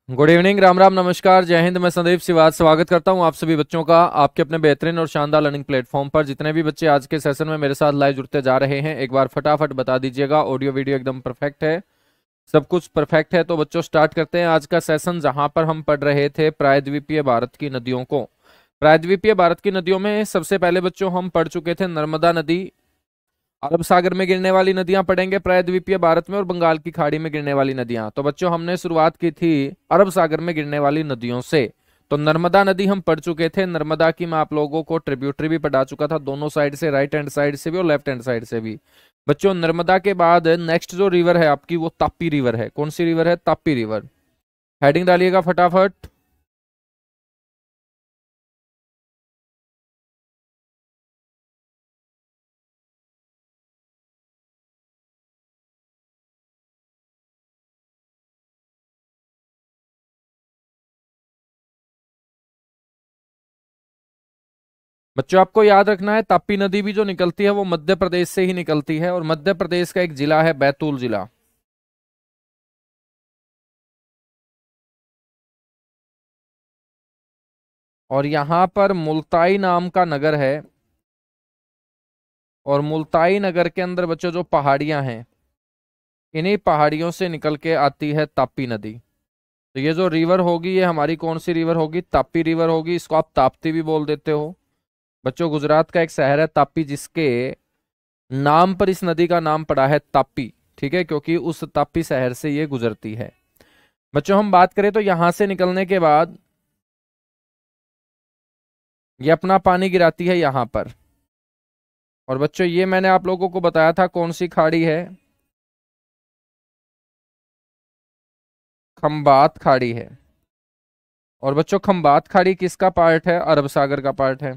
Good evening, Ram Ram, नमस्कार, जय हिंद। मैं संदीप सिवाज स्वागत करता हूं आप सभी बच्चों का आपके अपने बेहतरीन और शानदार लर्निंग प्लेटफॉर्म पर। जितने भी बच्चे आज के सेशन में मेरे साथ लाइव जुड़ते जा रहे हैं, एक बार फटाफट बता दीजिएगा ऑडियो वीडियो एकदम परफेक्ट है, सब कुछ परफेक्ट है। तो बच्चों स्टार्ट करते हैं आज का सेशन, जहां पर हम पढ़ रहे थे प्रायद्वीपीय भारत की नदियों को। प्रायद्वीपीय भारत की नदियों में सबसे पहले बच्चों हम पढ़ चुके थे नर्मदा नदी। अरब सागर में गिरने वाली नदियां पढ़ेंगे प्रायद्वीपीय भारत में, और बंगाल की खाड़ी में गिरने वाली नदियां। तो बच्चों हमने शुरुआत की थी अरब सागर में गिरने वाली नदियों से। तो नर्मदा नदी हम पढ़ चुके थे। नर्मदा की मैं आप लोगों को ट्रिब्यूटरी भी पढ़ा चुका था, दोनों साइड से, राइट हैंड साइड से भी और लेफ्ट हैंड साइड से भी। बच्चों नर्मदा के बाद नेक्स्ट जो रिवर है आपकी, वो ताप्ती रिवर है। कौन सी रिवर है? ताप्ती रिवर। हेडिंग डालिएगा फटाफट। बच्चों आपको याद रखना है, ताप्ती नदी भी जो निकलती है वो मध्य प्रदेश से ही निकलती है, और मध्य प्रदेश का एक जिला है बैतूल जिला। और यहां पर मुल्ताई नाम का नगर है, और मुल्ताई नगर के अंदर बच्चों जो पहाड़ियां हैं, इन्हीं पहाड़ियों से निकल के आती है ताप्ती नदी। तो ये जो रिवर होगी, ये हमारी कौन सी रिवर होगी? ताप्ती रिवर होगी। इसको आप ताप्ती भी बोल देते हो। बच्चों गुजरात का एक शहर है ताप्ती, जिसके नाम पर इस नदी का नाम पड़ा है ताप्ती। ठीक है, क्योंकि उस ताप्ती शहर से ये गुजरती है। बच्चों हम बात करें तो यहां से निकलने के बाद ये अपना पानी गिराती है यहां पर। और बच्चों ये मैंने आप लोगों को बताया था कौन सी खाड़ी है, खंबात खाड़ी है। और बच्चों खंबात खाड़ी किसका पार्ट है? अरब सागर का पार्ट है।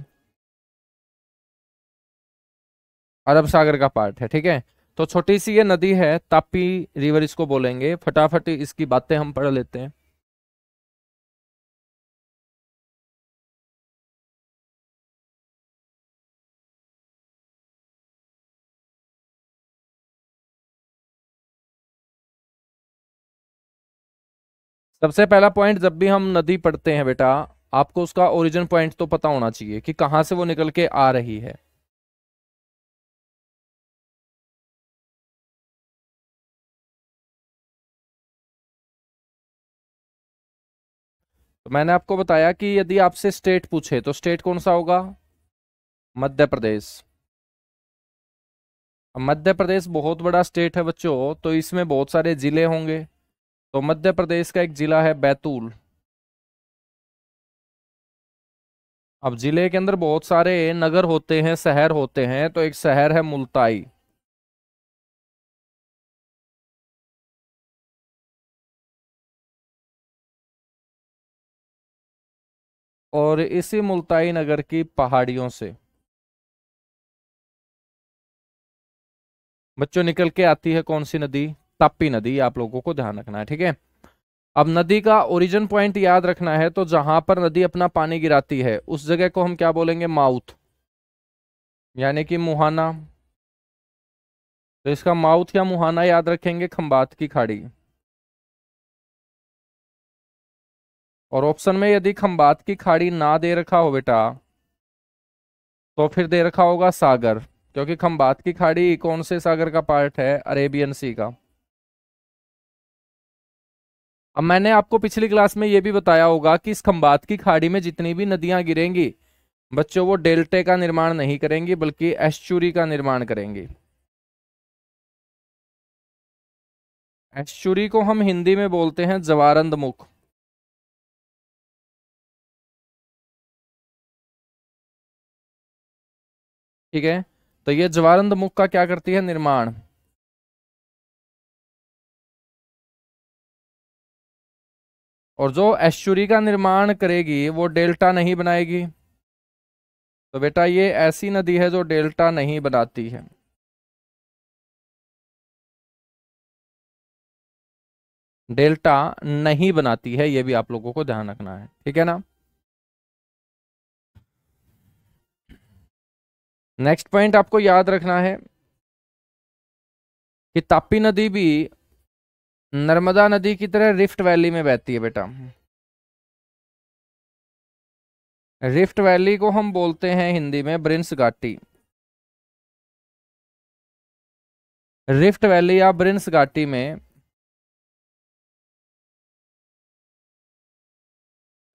अरब सागर का पार्ट है, ठीक है। तो छोटी सी ये नदी है ताप्ती रिवर, इसको बोलेंगे। फटाफट इसकी बातें हम पढ़ लेते हैं। सबसे पहला पॉइंट, जब भी हम नदी पढ़ते हैं बेटा, आपको उसका ओरिजिन पॉइंट तो पता होना चाहिए कि कहां से वो निकल के आ रही है। तो मैंने आपको बताया कि यदि आपसे स्टेट पूछे तो स्टेट कौन सा होगा? मध्य प्रदेश। अब मध्य प्रदेश बहुत बड़ा स्टेट है बच्चों, तो इसमें बहुत सारे जिले होंगे। तो मध्य प्रदेश का एक जिला है बैतूल। अब जिले के अंदर बहुत सारे नगर होते हैं, शहर होते हैं, तो एक शहर है मुल्ताई। और इसी मुल्ताई नगर की पहाड़ियों से बच्चों निकल के आती है कौन सी नदी? ताप्ती नदी। आप लोगों को ध्यान रखना है, ठीक है। अब नदी का ओरिजिन पॉइंट याद रखना है, तो जहां पर नदी अपना पानी गिराती है उस जगह को हम क्या बोलेंगे? माउथ, यानी कि मुहाना। तो इसका माउथ या मुहाना याद रखेंगे, खंबात की खाड़ी। और ऑप्शन में यदि खंबात की खाड़ी ना दे रखा हो बेटा, तो फिर दे रखा होगा सागर, क्योंकि खंबात की खाड़ी कौन से सागर का पार्ट है? अरेबियन सी का। अब मैंने आपको पिछली क्लास में यह भी बताया होगा कि इस खंबात की खाड़ी में जितनी भी नदियां गिरेंगी बच्चों, वो डेल्टे का निर्माण नहीं करेंगी, बल्कि एस्चुरी का निर्माण करेंगी। एस्चुरी को हम हिंदी में बोलते हैं जवारंद मुख। ठीक है, तो ये जवारंद मुख का क्या करती है? निर्माण। और जो एस्चुरी का निर्माण करेगी वो डेल्टा नहीं बनाएगी। तो बेटा ये ऐसी नदी है जो डेल्टा नहीं बनाती है। डेल्टा नहीं बनाती है, ये भी आप लोगों को ध्यान रखना है, ठीक है ना। नेक्स्ट पॉइंट आपको याद रखना है कि ताप्ती नदी भी नर्मदा नदी की तरह रिफ्ट वैली में बहती है बेटा। रिफ्ट वैली को हम बोलते हैं हिंदी में ब्रिंस घाटी। रिफ्ट वैली या ब्रिंस घाटी में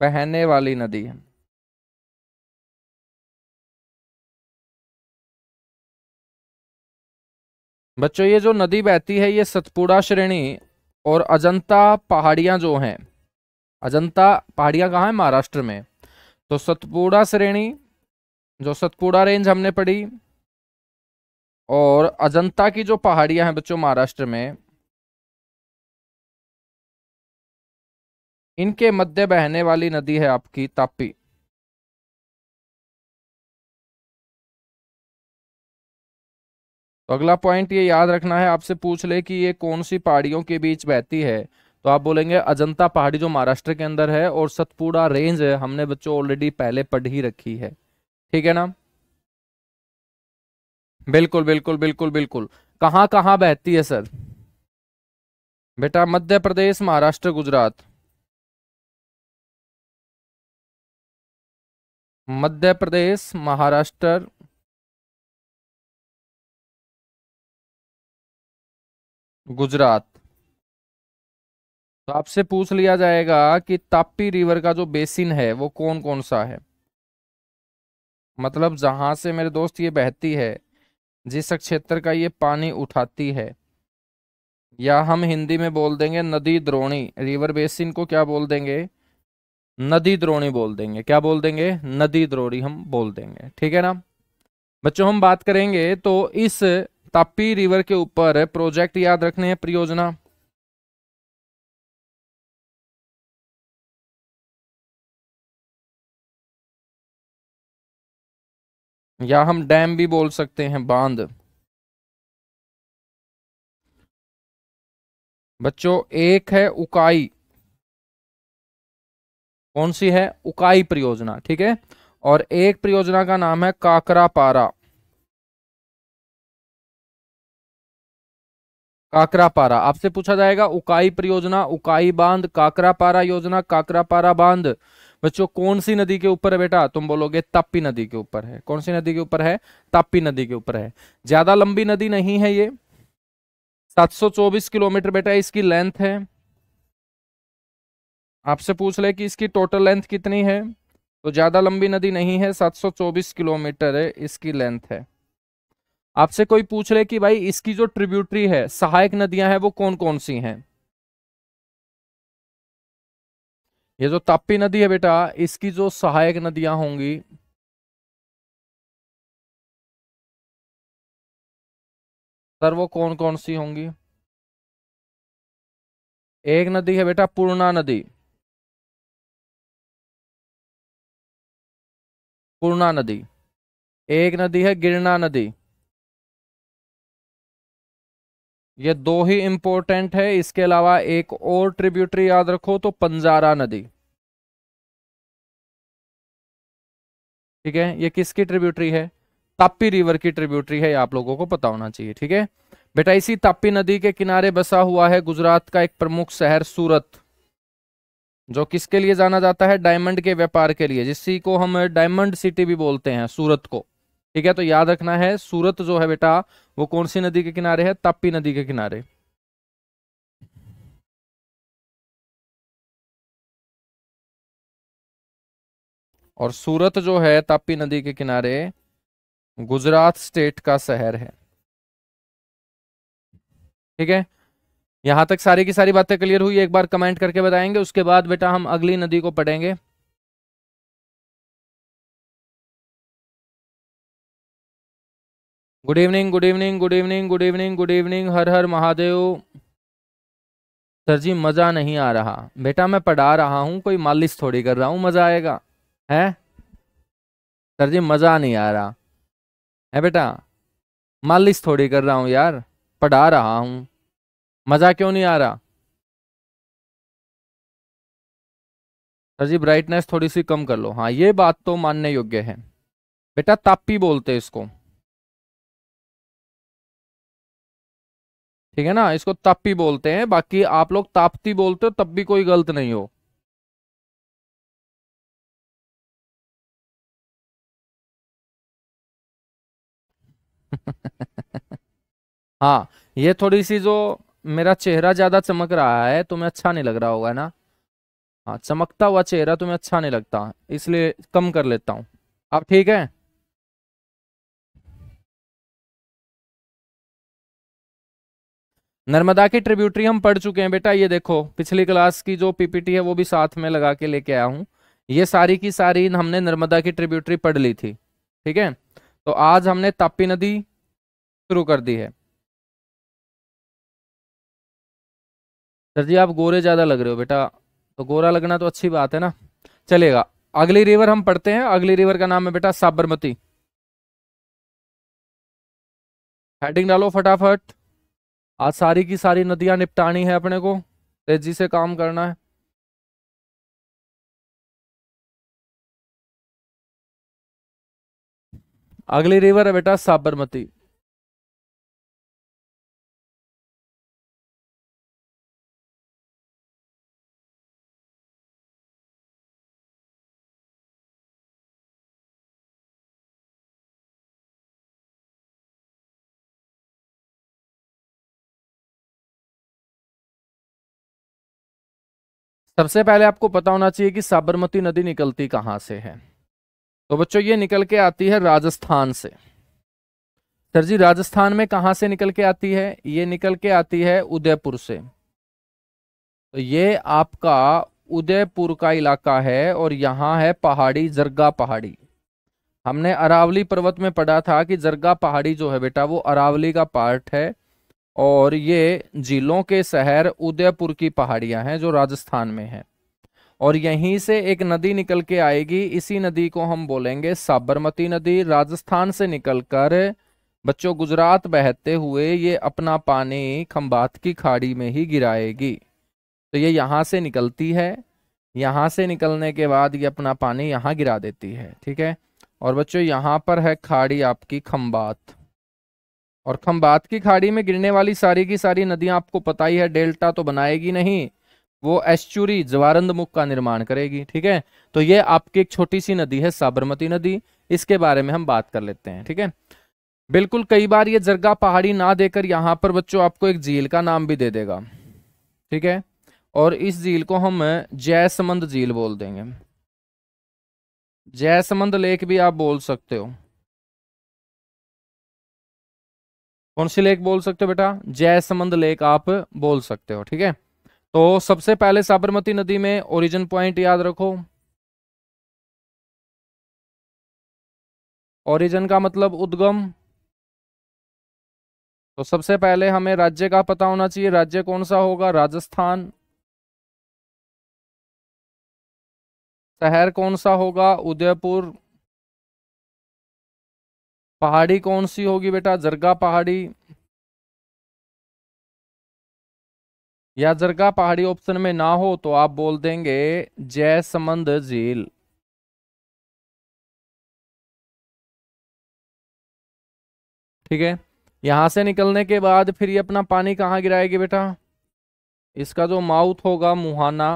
बहने वाली नदी है। बच्चों ये जो नदी बहती है ये सतपुड़ा श्रेणी और अजंता पहाड़ियां जो हैं, अजंता पहाड़ियां कहाँ है? महाराष्ट्र में। तो सतपुड़ा श्रेणी, जो सतपुड़ा रेंज हमने पढ़ी, और अजंता की जो पहाड़ियां हैं बच्चों महाराष्ट्र में, इनके मध्य बहने वाली नदी है आपकी तापी। तो अगला पॉइंट ये याद रखना है, आपसे पूछ ले कि ये कौन सी पहाड़ियों के बीच बहती है, तो आप बोलेंगे अजंता पहाड़ी जो महाराष्ट्र के अंदर है, और सतपुड़ा रेंज है, हमने बच्चों ऑलरेडी पहले पढ़ ही रखी है। ठीक है ना? बिल्कुल बिल्कुल बिल्कुल बिल्कुल। कहाँ कहाँ बहती है सर? बेटा मध्य प्रदेश, महाराष्ट्र, गुजरात। मध्य प्रदेश, महाराष्ट्र, गुजरात। तो आपसे पूछ लिया जाएगा कि ताप्ती रिवर का जो बेसिन है वो कौन कौन सा है, मतलब जहां से मेरे दोस्त ये बहती है, जिस क्षेत्र का ये पानी उठाती है, या हम हिंदी में बोल देंगे नदी द्रोणी। रिवर बेसिन को क्या बोल देंगे? नदी द्रोणी बोल देंगे। क्या बोल देंगे? नदी द्रोणी हम बोल देंगे। ठीक है ना? बच्चों हम बात करेंगे तो इस ताप्ती रिवर के ऊपर प्रोजेक्ट याद रखने हैं, परियोजना। या हम डैम भी बोल सकते हैं, बांध। बच्चों एक है उकाई। कौन सी है? उकाई परियोजना। ठीक है। और एक परियोजना का नाम है काकरापारा। काकरापारा आपसे पूछा जाएगा, उकाई परियोजना, उकाई बांध, काकरापारा योजना, काकरापारा बांध बच्चों कौन सी नदी के ऊपर है बेटा? तुम बोलोगे ताप्ती नदी के ऊपर है। कौन सी नदी के ऊपर है? ताप्ती नदी के ऊपर है। ज्यादा लंबी नदी नहीं है ये, 724 किलोमीटर बेटा इसकी लेंथ है। आपसे पूछ ले कि इसकी टोटल लेंथ कितनी है, तो ज्यादा लंबी नदी नहीं है, 724 किलोमीटर है इसकी लेंथ है। आपसे कोई पूछ ले कि भाई इसकी जो ट्रिब्यूटरी है, सहायक नदियां हैं, वो कौन कौन सी हैं? ये जो ताप्ती नदी है बेटा, इसकी जो सहायक नदियां होंगी, सर वो कौन कौन सी होंगी? एक नदी है बेटा पूर्णा नदी। पूर्णा नदी। एक नदी है गिरना नदी। ये दो ही इंपॉर्टेंट है, इसके अलावा एक और ट्रिब्यूटरी याद रखो, तो पंजारा नदी। ठीक है, ये किसकी ट्रिब्यूटरी है? ताप्ती रिवर की ट्रिब्यूटरी है, ये आप लोगों को पता होना चाहिए। ठीक है बेटा, इसी ताप्ती नदी के किनारे बसा हुआ है गुजरात का एक प्रमुख शहर सूरत, जो किसके लिए जाना जाता है? डायमंड के व्यापार के लिए, जिसी को हम डायमंड सिटी भी बोलते हैं, सूरत को। ठीक है, तो याद रखना है सूरत जो है बेटा, वो कौन सी नदी के किनारे है? ताप्ती नदी के किनारे। और सूरत जो है ताप्ती नदी के किनारे, गुजरात स्टेट का शहर है। ठीक है, यहां तक सारी की सारी बातें क्लियर हुई? एक बार कमेंट करके बताएंगे, उसके बाद बेटा हम अगली नदी को पढ़ेंगे। Good evening, good evening, good evening, good evening, good evening, Har Har Mahadev. Sir ji मजा नहीं आ रहा बेटा, मैं पढ़ा रहा हूँ, कोई मालिश थोड़ी कर रहा हूँ, मजा आएगा है? सर जी मजा नहीं आ रहा है बेटा, मालिश थोड़ी कर रहा हूँ यार, पढ़ा रहा हूँ, मजा क्यों नहीं आ रहा? सर जी ब्राइटनेस थोड़ी सी कम कर लो। हाँ ये बात तो मानने योग्य है बेटा, ताप्ती बोलते हैं इसको। ठीक है ना, इसको तापी बोलते हैं, बाकी आप लोग ताप्ती बोलते हो तब भी कोई गलत नहीं हो। हाँ, ये थोड़ी सी जो मेरा चेहरा ज्यादा चमक रहा है तुम्हें अच्छा नहीं लग रहा होगा ना। हाँ, चमकता हुआ चेहरा तुम्हें अच्छा नहीं लगता, इसलिए कम कर लेता हूँ। अब ठीक है। नर्मदा की ट्रिब्यूटरी हम पढ़ चुके हैं बेटा, ये देखो पिछली क्लास की जो पीपीटी है वो भी साथ में लगा के लेके आया हूँ। ये सारी की सारी हमने नर्मदा की ट्रिब्यूटरी पढ़ ली थी। ठीक है, तो आज हमने ताप्ती नदी शुरू कर दी है। सर जी आप गोरे ज्यादा लग रहे हो बेटा, तो गोरा लगना तो अच्छी बात है ना, चलेगा। अगली रिवर हम पढ़ते हैं, अगली रिवर का नाम है बेटा साबरमती। हेडिंग डालो फटाफट। आज सारी की सारी नदियां निपटानी है अपने को, तेजी से काम करना है। अगली रिवर है बेटा साबरमती। सबसे पहले आपको पता होना चाहिए कि साबरमती नदी निकलती कहाँ से है। तो बच्चों ये निकल के आती है राजस्थान से। सर जी राजस्थान में कहाँ से निकल के आती है? ये निकल के आती है उदयपुर से। तो ये आपका उदयपुर का इलाका है और यहाँ है पहाड़ी, जरगा पहाड़ी। हमने अरावली पर्वत में पढ़ा था कि जरगा पहाड़ी जो है बेटा वो अरावली का पार्ट है, और ये झीलों के शहर उदयपुर की पहाड़ियां हैं जो राजस्थान में है। और यहीं से एक नदी निकल के आएगी, इसी नदी को हम बोलेंगे साबरमती नदी। राजस्थान से निकलकर बच्चों गुजरात बहते हुए ये अपना पानी खंबात की खाड़ी में ही गिराएगी। तो ये यहाँ से निकलती है, यहाँ से निकलने के बाद ये अपना पानी यहाँ गिरा देती है। ठीक है, और बच्चों यहाँ पर है खाड़ी आपकी खंबात, और खंबात की खाड़ी में गिरने वाली सारी की सारी नदियां आपको पता ही है डेल्टा तो बनाएगी नहीं, वो एस्चुरी ज्वारंद मुख का निर्माण करेगी। ठीक है, तो ये आपकी एक छोटी सी नदी है साबरमती नदी, इसके बारे में हम बात कर लेते हैं। ठीक है, बिल्कुल कई बार ये जरगा पहाड़ी ना देकर यहाँ पर बच्चों आपको एक झील का नाम भी दे देगा। ठीक है, और इस झील को हम जयसमंद झील बोल देंगे, जयसमंद लेक भी आप बोल सकते हो। कौन सी लेक बोल सकते हो बेटा? जयसमंद लेक आप बोल सकते हो। ठीक है, तो सबसे पहले साबरमती नदी में ओरिजिन पॉइंट याद रखो। ओरिजिन का मतलब उद्गम। तो सबसे पहले हमें राज्य का पता होना चाहिए, राज्य कौन सा होगा? राजस्थान। शहर कौन सा होगा? उदयपुर। पहाड़ी कौन सी होगी बेटा? जरगा पहाड़ी। या जरगा पहाड़ी ऑप्शन में ना हो तो आप बोल देंगे जयसमंद झील। ठीक है, यहां से निकलने के बाद फिर ये अपना पानी कहाँ गिराएगी बेटा? इसका जो माउथ होगा मुहाना,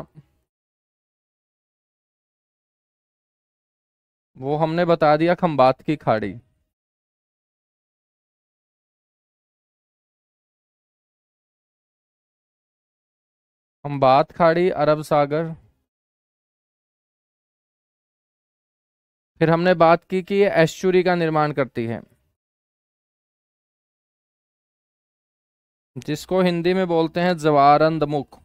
वो हमने बता दिया खंबात की खाड़ी। खंबात खाड़ी, अरब सागर। फिर हमने बात की कि ये एस्चुरी का निर्माण करती है, जिसको हिंदी में बोलते हैं ज्वारंद मुख।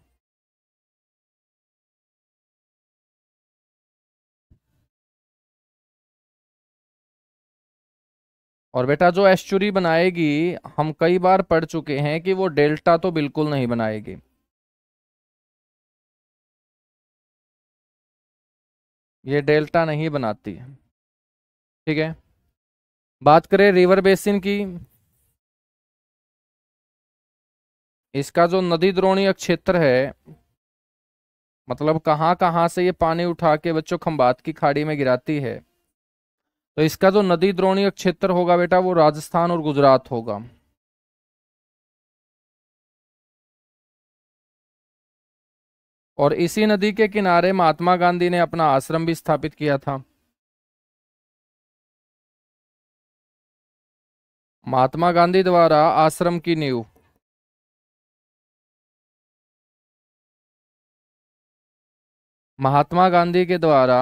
और बेटा जो एस्चुरी बनाएगी, हम कई बार पढ़ चुके हैं कि वो डेल्टा तो बिल्कुल नहीं बनाएगी। ये डेल्टा नहीं बनाती है। ठीक है, बात करें रिवर बेसिन की। इसका जो नदी द्रोणीय क्षेत्र है, मतलब कहाँ कहाँ से ये पानी उठा के बच्चों खंबात की खाड़ी में गिराती है, तो इसका जो नदी द्रोणीय क्षेत्र होगा बेटा वो राजस्थान और गुजरात होगा। और इसी नदी के किनारे महात्मा गांधी ने अपना आश्रम भी स्थापित किया था। महात्मा गांधी द्वारा आश्रम की नींव। महात्मा गांधी के द्वारा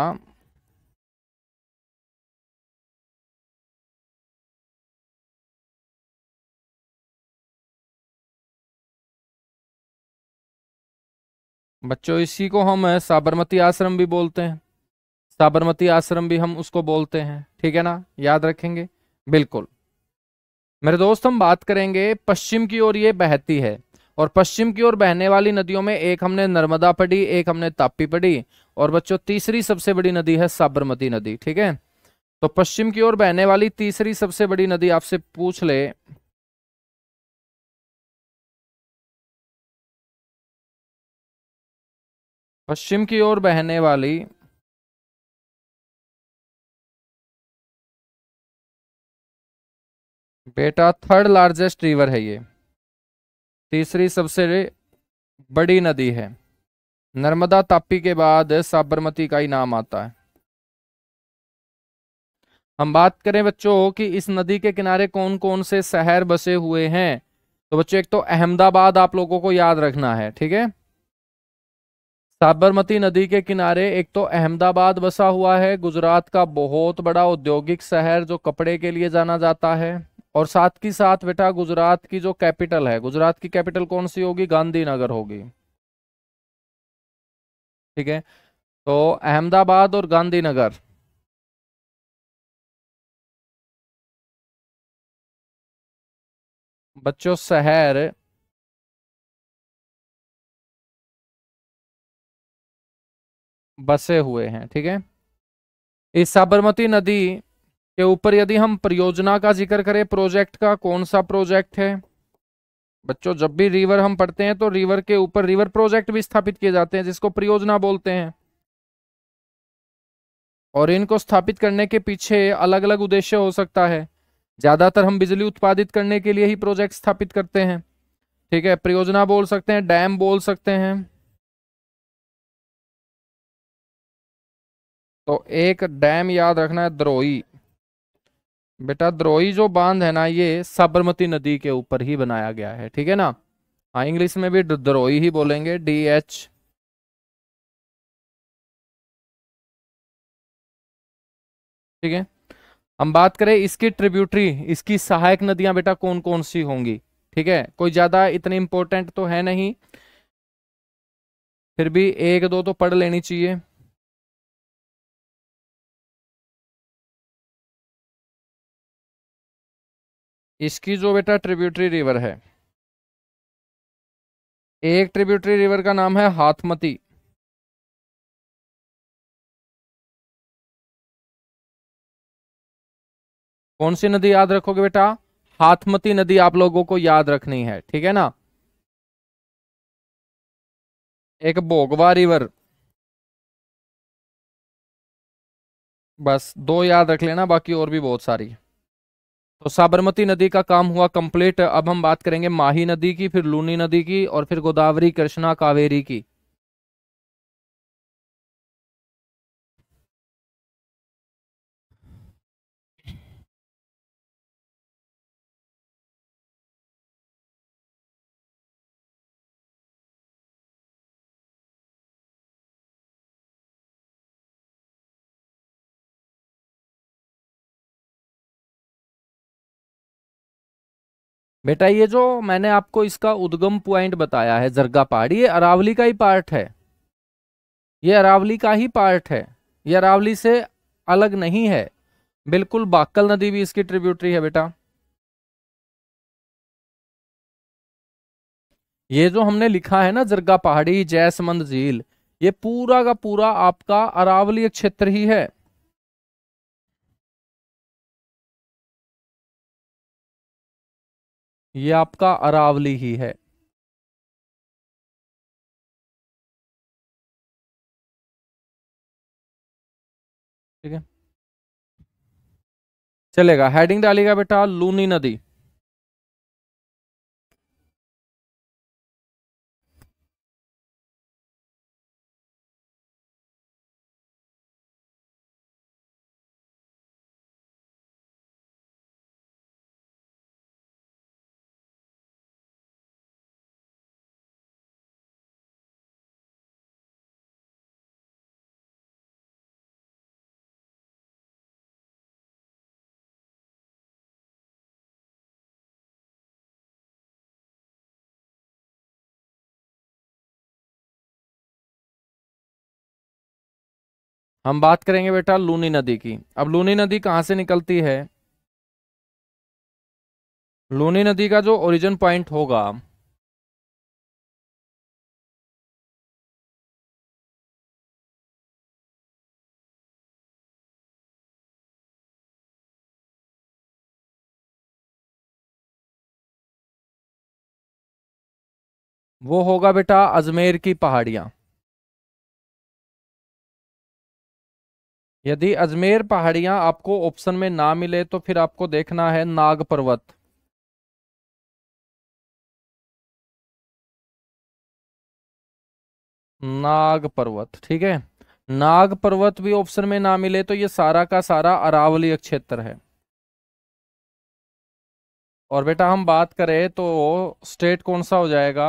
बच्चों, इसी को हम साबरमती आश्रम भी बोलते हैं। साबरमती आश्रम भी हम उसको बोलते हैं, ठीक है ना, याद रखेंगे। बिल्कुल। मेरे दोस्त, हम बात करेंगे पश्चिम की ओर ये बहती है, और पश्चिम की ओर बहने वाली नदियों में एक हमने नर्मदा पढ़ी, एक हमने ताप्ती पढ़ी, और बच्चों तीसरी सबसे बड़ी नदी है साबरमती नदी, ठीक है। तो पश्चिम की ओर बहने वाली तीसरी सबसे बड़ी नदी आपसे पूछ ले, पश्चिम की ओर बहने वाली बेटा थर्ड लार्जेस्ट रिवर है ये, तीसरी सबसे बड़ी नदी है। नर्मदा ताप्ती के बाद साबरमती का ही नाम आता है। हम बात करें बच्चों कि इस नदी के किनारे कौन कौन से शहर बसे हुए हैं, तो बच्चों एक तो अहमदाबाद आप लोगों को याद रखना है, ठीक है। साबरमती नदी के किनारे एक तो अहमदाबाद बसा हुआ है, गुजरात का बहुत बड़ा औद्योगिक शहर जो कपड़े के लिए जाना जाता है। और साथ की साथ बेटा गुजरात की जो कैपिटल है, गुजरात की कैपिटल कौन सी होगी? गांधीनगर होगी, ठीक है। तो अहमदाबाद और गांधीनगर बच्चों शहर बसे हुए हैं, ठीक है। इस साबरमती नदी के ऊपर यदि हम परियोजना का जिक्र करें, प्रोजेक्ट का, कौन सा प्रोजेक्ट है बच्चों? जब भी रिवर हम पढ़ते हैं तो रिवर के ऊपर रिवर प्रोजेक्ट भी स्थापित किए जाते हैं, जिसको परियोजना बोलते हैं। और इनको स्थापित करने के पीछे अलग अलग उद्देश्य हो सकता है। ज्यादातर हम बिजली उत्पादित करने के लिए ही प्रोजेक्ट स्थापित करते हैं, ठीक है। परियोजना बोल सकते हैं, डैम बोल सकते हैं। तो एक डैम याद रखना है, द्रोही। बेटा द्रोही जो बांध है ना, ये साबरमती नदी के ऊपर ही बनाया गया है, ठीक है ना। हाँ, इंग्लिश में भी द्रोही ही बोलेंगे, DH। ठीक है। हम बात करें इसकी ट्रिब्यूटरी, इसकी सहायक नदियां बेटा कौन कौन सी होंगी, ठीक है। कोई ज्यादा इतनी इंपॉर्टेंट तो है नहीं, फिर भी एक दो तो पढ़ लेनी चाहिए। इसकी जो बेटा ट्रिब्यूटरी रिवर है, एक ट्रिब्यूटरी रिवर का नाम है हाथमती। कौन सी नदी याद रखोगे बेटा? हाथमती नदी आप लोगों को याद रखनी है, ठीक है ना। एक भोगवा रिवर, बस दो याद रख लेना, बाकी और भी बहुत सारी। तो साबरमती नदी का काम हुआ कंप्लीट। अब हम बात करेंगे माही नदी की, फिर लूनी नदी की, और फिर गोदावरी, कृष्णा, कावेरी की। बेटा ये जो मैंने आपको इसका उद्गम पॉइंट बताया है जरगा पहाड़ी, ये अरावली का ही पार्ट है। ये अरावली का ही पार्ट है, ये अरावली से अलग नहीं है। बिल्कुल, बाक्कल नदी भी इसकी ट्रिब्यूटरी है बेटा। ये जो हमने लिखा है ना, जरगा पहाड़ी, जैसमंद झील, ये पूरा का पूरा आपका अरावली क्षेत्र ही है। ये आपका अरावली ही है, ठीक है। चलेगा, हेडिंग डालेगा बेटा लूनी नदी। हम बात करेंगे बेटा लूनी नदी की। अब लूनी नदी कहाँ से निकलती है? लूनी नदी का जो ओरिजिन पॉइंट होगा वो होगा बेटा अजमेर की पहाड़ियां। यदि अजमेर पहाड़ियां आपको ऑप्शन में ना मिले तो फिर आपको देखना है नाग पर्वत। नाग पर्वत, ठीक है। नाग पर्वत भी ऑप्शन में ना मिले तो ये सारा का सारा अरावली क्षेत्र है। और बेटा हम बात करें तो स्टेट कौन सा हो जाएगा?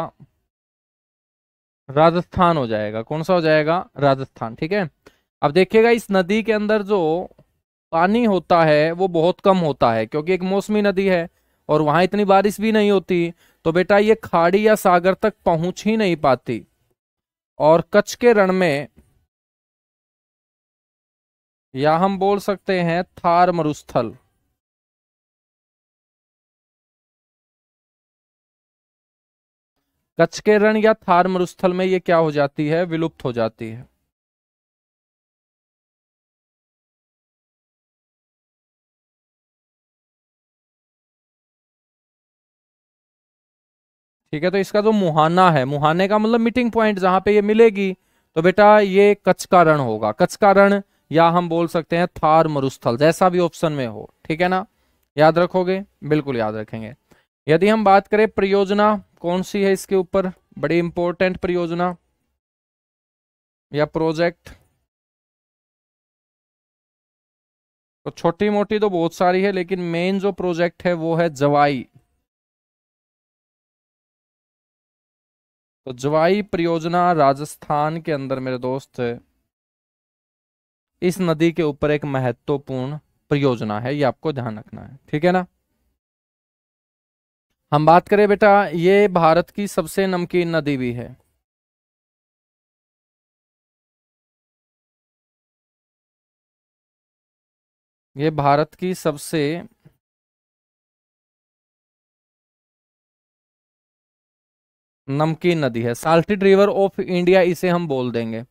राजस्थान हो जाएगा। कौन सा हो जाएगा? राजस्थान, ठीक है। अब देखिएगा इस नदी के अंदर जो पानी होता है वो बहुत कम होता है क्योंकि एक मौसमी नदी है और वहां इतनी बारिश भी नहीं होती। तो बेटा ये खाड़ी या सागर तक पहुंच ही नहीं पाती। और कच्छ के रण में, या हम बोल सकते हैं थार मरुस्थल, कच्छ के रण या थार मरुस्थल में ये क्या हो जाती है? विलुप्त हो जाती है। ठीक है, तो इसका जो मुहाना है, मुहाने का मतलब मीटिंग पॉइंट जहां पे ये मिलेगी, तो बेटा ये कच्छ का रण होगा। कच्छ का रण या हम बोल सकते हैं थार मरुस्थल, जैसा भी ऑप्शन में हो, ठीक है ना। याद रखोगे? बिल्कुल याद रखेंगे। यदि हम बात करें परियोजना कौन सी है इसके ऊपर, बड़ी इंपॉर्टेंट परियोजना या प्रोजेक्ट, तो छोटी मोटी तो बहुत सारी है लेकिन मेन जो प्रोजेक्ट है वो है जवाई। तो जवाई परियोजना राजस्थान के अंदर मेरे दोस्त इस नदी के ऊपर एक महत्वपूर्ण परियोजना है, ये आपको ध्यान रखना है, ठीक है ना। हम बात करें बेटा, ये भारत की सबसे नमकीन नदी भी है। ये भारत की सबसे नमकीन नदी है। साल्टेड रिवर ऑफ इंडिया इसे हम बोल देंगे।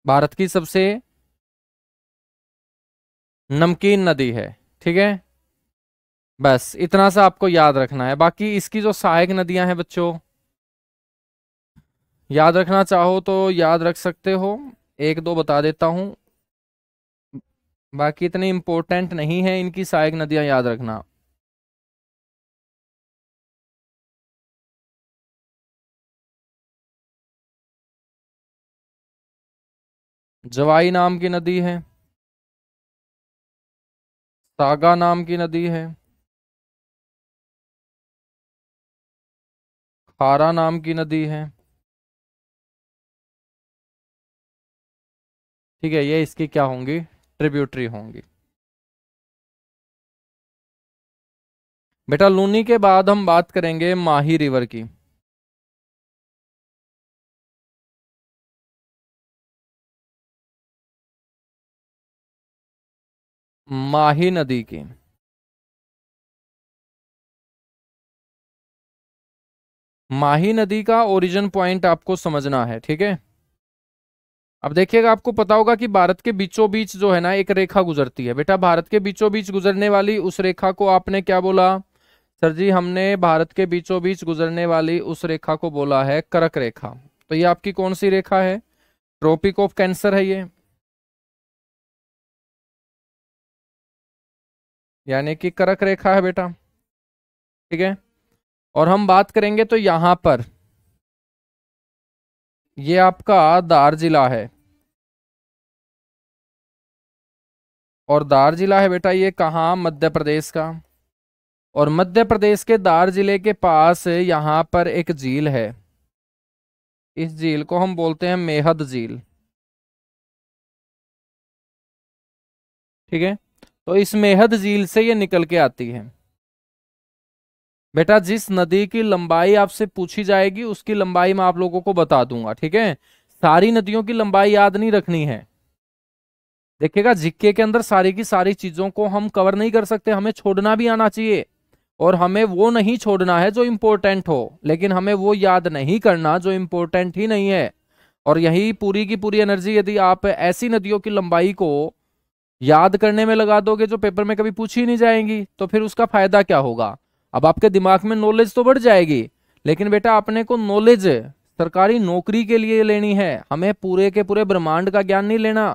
भारत की सबसे नमकीन नदी है, ठीक है। बस इतना सा आपको याद रखना है। बाकी इसकी जो सहायक नदियां हैं बच्चों, याद रखना चाहो तो याद रख सकते हो, एक दो बता देता हूं। बाकी इतनी इंपॉर्टेंट नहीं है इनकी सहायक नदियां, याद रखना। जवाई नाम की नदी है, सागा नाम की नदी है, खारा नाम की नदी है, ठीक है। ये इसकी क्या होंगी? ट्रिब्यूटरी होंगी। बेटा लूनी के बाद हम बात करेंगे माही रिवर की। माही नदी की, माही नदी का ओरिजिन पॉइंट आपको समझना है, ठीक है। अब देखिएगा आपको पता होगा कि भारत के बीचों बीच जो है ना एक रेखा गुजरती है। बेटा भारत के बीचों बीच गुजरने वाली उस रेखा को आपने क्या बोला? सर जी हमने भारत के बीचों बीच गुजरने वाली उस रेखा को बोला है कर्क रेखा। तो ये आपकी कौन सी रेखा है? ट्रॉपिक ऑफ कैंसर है ये, यानी कि कर्क रेखा है बेटा, ठीक है। और हम बात करेंगे तो यहां पर ये आपका दार जिला है, और दार जिला है बेटा ये कहाँ? मध्य प्रदेश का। और मध्य प्रदेश के दार जिले के पास यहां पर एक झील है। इस झील को हम बोलते हैं मेहद झील, ठीक है। तो इस मेहद झील से ये निकल के आती है। बेटा जिस नदी की लंबाई आपसे पूछी जाएगी उसकी लंबाई मैं आप लोगों को बता दूंगा, ठीक है। सारी नदियों की लंबाई याद नहीं रखनी है, देखिएगा जीके के अंदर सारी की सारी चीजों को हम कवर नहीं कर सकते, हमें छोड़ना भी आना चाहिए। और हमें वो नहीं छोड़ना है जो इंपॉर्टेंट हो, लेकिन हमें वो याद नहीं करना जो इंपॉर्टेंट ही नहीं है। और यही पूरी की पूरी एनर्जी यदि आप ऐसी नदियों की लंबाई को याद करने में लगा दोगे जो पेपर में कभी पूछी ही नहीं जाएंगी, तो फिर उसका फायदा क्या होगा। अब आपके दिमाग में नॉलेज तो बढ़ जाएगी, लेकिन बेटा अपने को नॉलेज सरकारी नौकरी के लिए लेनी है, हमें पूरे के पूरे ब्रह्मांड का ज्ञान नहीं लेना।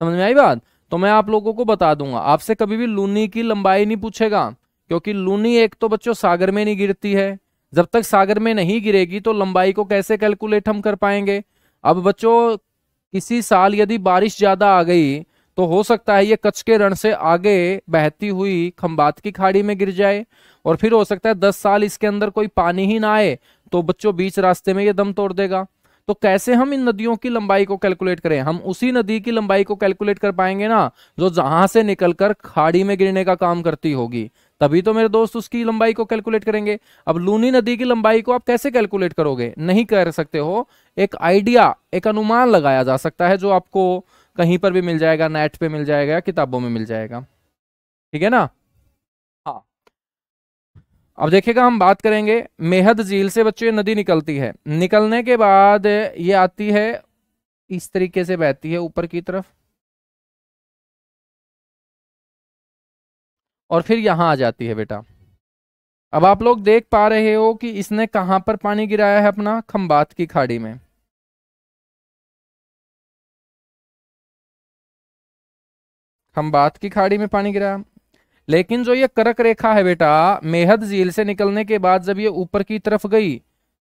समझ में आई बात। तो मैं आप लोगों को बता दूंगा, आपसे कभी भी लूनी की लंबाई नहीं पूछेगा, क्योंकि लूनी एक तो बच्चों सागर में नहीं गिरती है। जब तक सागर में नहीं गिरेगी तो लंबाई को कैसे कैलकुलेट हम कर पाएंगे। अब बच्चों किसी साल यदि बारिश ज्यादा आ गई तो हो सकता है ये कच्छ के रण से आगे बहती हुई खंबात की खाड़ी में गिर जाए, और फिर हो सकता है 10 साल इसके अंदर कोई पानी ही ना आए, तो बच्चों बीच रास्ते में ये दम तोड़ देगा। तो कैसे हम इन नदियों की लंबाई को कैलकुलेट करें। हम उसी नदी की लंबाई को कैलकुलेट कर पाएंगे ना जो जहां से निकलकर खाड़ी में गिरने का काम करती होगी, तभी तो मेरे दोस्त उसकी लंबाई को कैलकुलेट करेंगे। अब लूनी नदी की लंबाई को आप कैसे कैलकुलेट करोगे, नहीं कर सकते हो। एक आइडिया, एक अनुमान लगाया जा सकता है जो आपको कहीं पर भी मिल जाएगा, नेट पे मिल जाएगा, किताबों में मिल जाएगा। ठीक है ना। हाँ, अब देखिएगा हम बात करेंगे मेहद झील से बच्चों ये नदी निकलती है, निकलने के बाद ये आती है इस तरीके से बहती है ऊपर की तरफ, और फिर यहां आ जाती है बेटा। अब आप लोग देख पा रहे हो कि इसने कहां पर पानी गिराया है, अपना खंबात की खाड़ी में। खंबात की खाड़ी में पानी गिराया। लेकिन जो ये करक रेखा है बेटा, मेहद झील से निकलने के बाद जब ये ऊपर की तरफ गई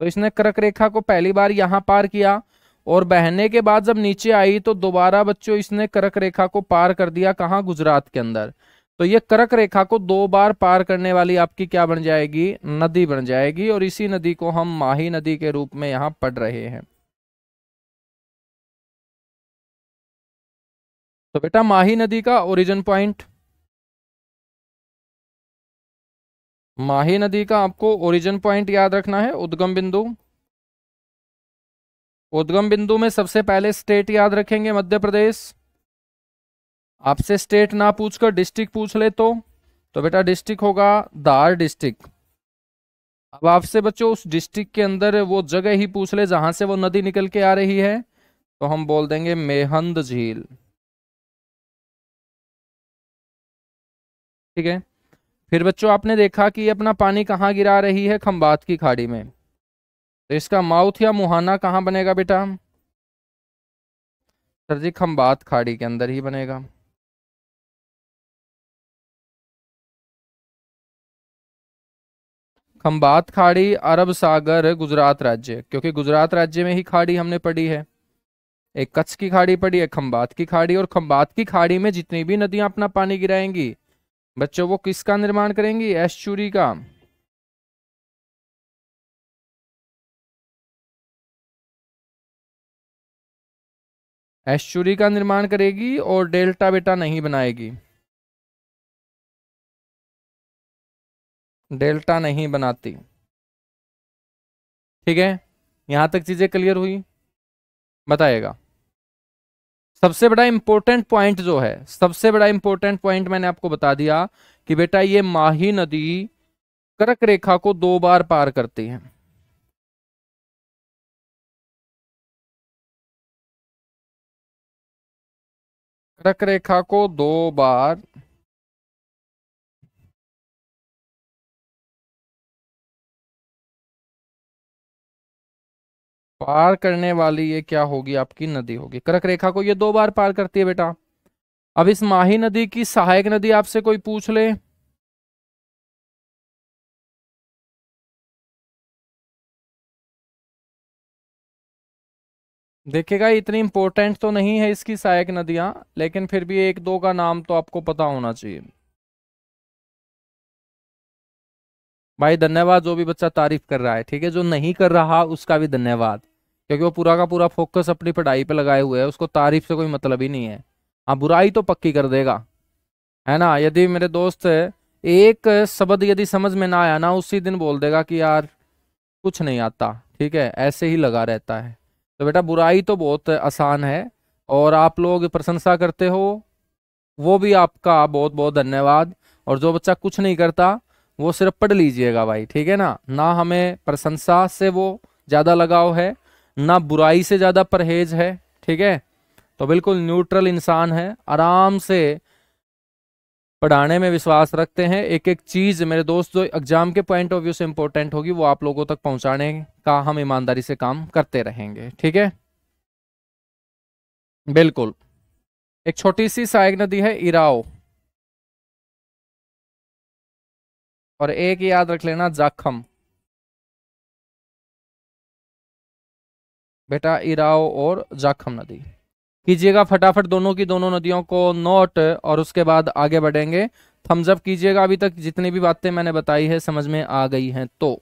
तो इसने करक रेखा को पहली बार यहां पार किया, और बहने के बाद जब नीचे आई तो दोबारा बच्चों इसने करक रेखा को पार कर दिया, कहाँ, गुजरात के अंदर। तो ये करक रेखा को 2 बार पार करने वाली आपकी क्या बन जाएगी, नदी बन जाएगी, और इसी नदी को हम माही नदी के रूप में यहां पढ़ रहे हैं। तो बेटा माही नदी का ओरिजिन पॉइंट, माही नदी का आपको ओरिजिन पॉइंट याद रखना है, उद्गम बिंदु। उद्गम बिंदु में सबसे पहले स्टेट याद रखेंगे मध्य प्रदेश। आपसे स्टेट ना पूछकर डिस्ट्रिक्ट पूछ ले तो बेटा डिस्ट्रिक्ट होगा धार डिस्ट्रिक्ट। अब आपसे बच्चों उस डिस्ट्रिक्ट के अंदर वो जगह ही पूछ ले जहां से वो नदी निकल के आ रही है, तो हम बोल देंगे मेहंद झील। ठीक है। फिर बच्चों आपने देखा कि ये अपना पानी कहाँ गिरा रही है, खंबात की खाड़ी में। तो इसका माउथ या मुहाना कहाँ बनेगा बेटा, सर जी खंबात खाड़ी के अंदर ही बनेगा। खंबात खाड़ी, अरब सागर, गुजरात राज्य, क्योंकि गुजरात राज्य में ही खाड़ी हमने पढ़ी है। एक कच्छ की खाड़ी पड़ी है, खंबात की खाड़ी, और खंबात की खाड़ी में जितनी भी नदियां अपना पानी गिराएंगी बच्चों वो किसका निर्माण करेंगी, एस्चुरी का। एस्चुरी का निर्माण करेगी, और डेल्टा बेटा नहीं बनाएगी, डेल्टा नहीं बनाती। ठीक है, यहां तक चीजें क्लियर हुई, बताइएगा। सबसे बड़ा इंपॉर्टेंट पॉइंट जो है, सबसे बड़ा इंपॉर्टेंट पॉइंट मैंने आपको बता दिया कि बेटा ये माही नदी कर्क रेखा को 2 बार पार करती है। कर्क रेखा को 2 बार पार करने वाली ये क्या होगी, आपकी नदी होगी। कर्क रेखा को ये 2 बार पार करती है बेटा। अब इस माही नदी की सहायक नदी आपसे कोई पूछ ले, देखिएगा इतनी इंपॉर्टेंट तो नहीं है इसकी सहायक नदियां, लेकिन फिर भी एक दो का नाम तो आपको पता होना चाहिए। भाई धन्यवाद जो भी बच्चा तारीफ कर रहा है, ठीक है, जो नहीं कर रहा उसका भी धन्यवाद, क्योंकि वो पूरा का पूरा फोकस अपनी पढ़ाई पे लगाए हुए है, उसको तारीफ से कोई मतलब ही नहीं है। हाँ, बुराई तो पक्की कर देगा, है ना। यदि मेरे दोस्त एक शब्द यदि समझ में ना आया ना, उसी दिन बोल देगा कि यार कुछ नहीं आता, ठीक है, ऐसे ही लगा रहता है। तो बेटा बुराई तो बहुत आसान है, और आप लोग प्रशंसा करते हो, वो भी आपका बहुत बहुत धन्यवाद। और जो बच्चा कुछ नहीं करता वो सिर्फ पढ़ लीजिएगा भाई, ठीक है ना। ना हमें प्रशंसा से वो ज्यादा लगाव है, ना बुराई से ज्यादा परहेज है, ठीक है। तो बिल्कुल न्यूट्रल इंसान है, आराम से पढ़ाने में विश्वास रखते हैं। एक एक चीज मेरे दोस्त जो एग्जाम के पॉइंट ऑफ व्यू से इंपॉर्टेंट होगी वो आप लोगों तक पहुंचाने का हम ईमानदारी से काम करते रहेंगे, ठीक है। बिल्कुल। एक छोटी सी सहायक नदी है इराओ, और एक याद रख लेना जाखम। बेटा इराओ और जाखम नदी कीजिएगा फटाफट, दोनों की दोनों नदियों को नोट, और उसके बाद आगे बढ़ेंगे। थम्स अप कीजिएगा अभी तक जितनी भी बातें मैंने बताई है समझ में आ गई हैं तो।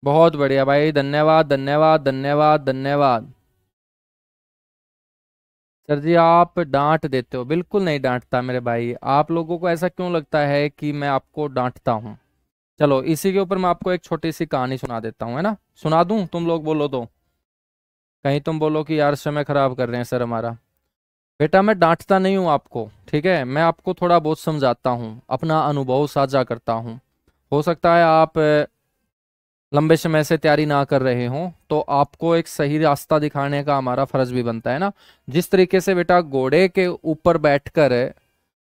बहुत बढ़िया भाई, धन्यवाद धन्यवाद धन्यवाद धन्यवाद। सर जी आप डांट देते हो, बिल्कुल नहीं डांटता मेरे भाई। आप लोगों को ऐसा क्यों लगता है कि मैं आपको डांटता हूँ? चलो इसी के ऊपर मैं आपको एक छोटी सी कहानी सुना देता हूँ, है ना। सुना दूं, तुम लोग बोलो तो। कहीं तुम बोलो कि यार समय खराब कर रहे हैं सर हमारा। बेटा मैं डांटता नहीं हूँ आपको, ठीक है। मैं आपको थोड़ा बहुत समझाता हूँ, अपना अनुभव साझा करता हूँ। हो सकता है आप लंबे समय से तैयारी ना कर रहे हो, तो आपको एक सही रास्ता दिखाने का हमारा फर्ज भी बनता है ना। जिस तरीके से बेटा घोड़े के ऊपर बैठकर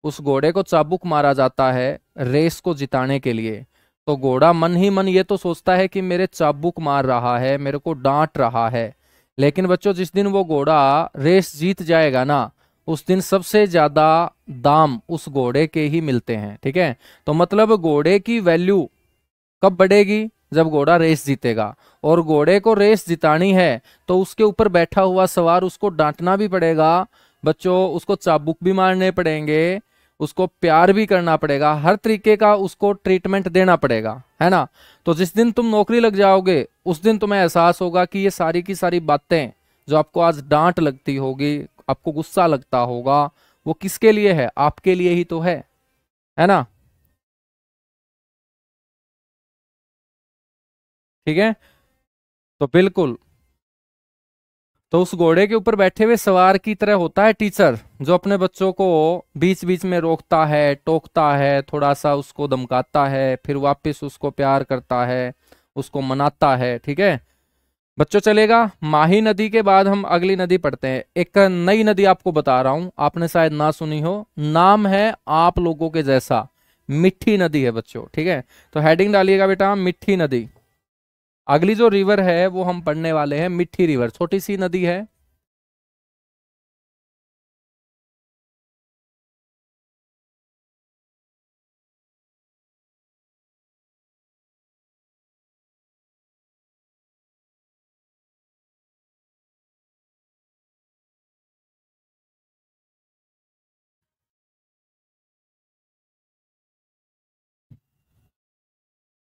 उस घोड़े को चाबुक मारा जाता है रेस को जिताने के लिए, तो घोड़ा मन ही मन ये तो सोचता है कि मेरे चाबुक मार रहा है, मेरे को डांट रहा है। लेकिन बच्चों जिस दिन वो घोड़ा रेस जीत जाएगा ना, उस दिन सबसे ज्यादा दाम उस घोड़े के ही मिलते हैं, ठीक है। तो मतलब घोड़े की वैल्यू कब बढ़ेगी? जब घोड़ा रेस जीतेगा। और घोड़े को रेस जितानी है तो उसके ऊपर बैठा हुआ सवार उसको डांटना भी पड़ेगा बच्चों, उसको चाबुक भी मारने पड़ेंगे, उसको प्यार भी करना पड़ेगा, हर तरीके का उसको ट्रीटमेंट देना पड़ेगा, है ना। तो जिस दिन तुम नौकरी लग जाओगे उस दिन तुम्हें एहसास होगा कि ये सारी की सारी बातें जो आपको आज डांट लगती होगी, आपको गुस्सा लगता होगा, वो किसके लिए है? आपके लिए ही तो है ना। ठीक है। तो बिल्कुल, तो उस घोड़े के ऊपर बैठे हुए सवार की तरह होता है टीचर, जो अपने बच्चों को बीच बीच में रोकता है, टोकता है, थोड़ा सा उसको धमकाता है, फिर वापस उसको प्यार करता है, उसको मनाता है, ठीक है। बच्चों चलेगा। माही नदी के बाद हम अगली नदी पढ़ते हैं। एक नई नदी आपको बता रहा हूं, आपने शायद ना सुनी हो, नाम है आप लोगों के जैसा, मिट्टी नदी है बच्चों, ठीक है। तो हेडिंग डालिएगा बेटा, मिट्टी नदी। अगली जो रिवर है वो हम पढ़ने वाले हैं, मिट्टी रिवर, छोटी सी नदी है।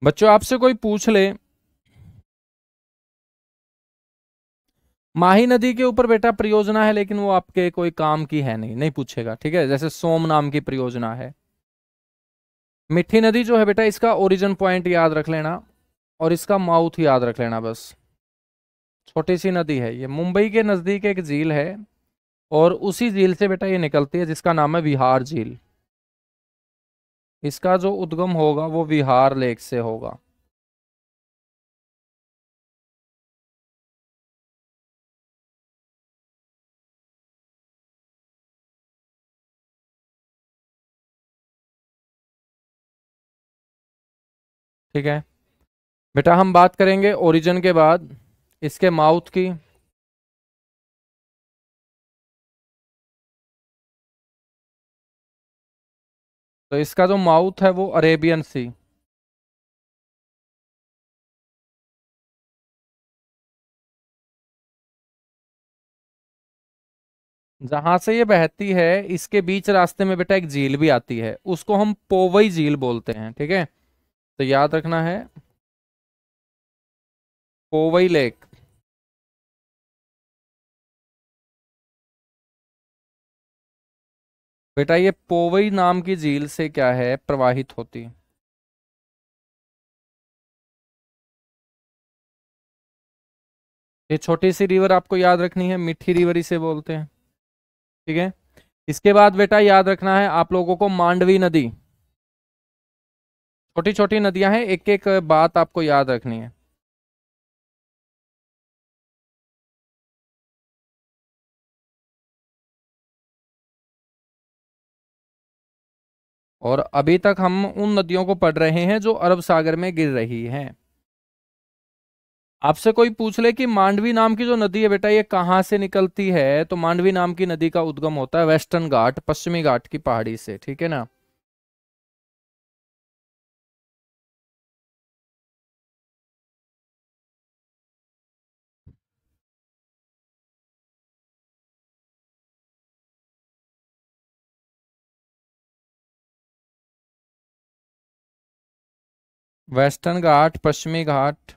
बच्चों आपसे कोई पूछ ले माही नदी के ऊपर बेटा परियोजना है, लेकिन वो आपके कोई काम की है नहीं, नहीं पूछेगा, ठीक है। जैसे सोम नाम की परियोजना है। मिठी नदी जो है बेटा, इसका ओरिजिन पॉइंट याद रख लेना, और इसका माउथ याद रख लेना बस। छोटी सी नदी है ये, मुंबई के नजदीक एक झील है, और उसी झील से बेटा ये निकलती है जिसका नाम है विहार झील। इसका जो उद्गम होगा वो विहार लेक से होगा। ठीक है बेटा, हम बात करेंगे ओरिजिन के बाद इसके माउथ की। तो इसका जो माउथ है वो अरेबियन सी। जहां से ये बहती है इसके बीच रास्ते में बेटा एक झील भी आती है, उसको हम पोवई झील बोलते हैं, ठीक है। तो याद रखना है, पोवई लेक। बेटा ये पोवई नाम की झील से क्या है, प्रवाहित होती है। ये छोटी सी रिवर आपको याद रखनी है, मिठी रिवर इसे बोलते हैं, ठीक है। इसके बाद बेटा याद रखना है आप लोगों को मांडवी नदी। छोटी छोटी नदियां हैं, एक एक बात आपको याद रखनी है। और अभी तक हम उन नदियों को पढ़ रहे हैं जो अरब सागर में गिर रही हैं। आपसे कोई पूछ ले कि मांडवी नाम की जो नदी है बेटा ये कहाँ से निकलती है, तो मांडवी नाम की नदी का उद्गम होता है वेस्टर्न घाट, पश्चिमी घाट की पहाड़ी से, ठीक है ना। वेस्टर्न घाट, पश्चिमी घाट,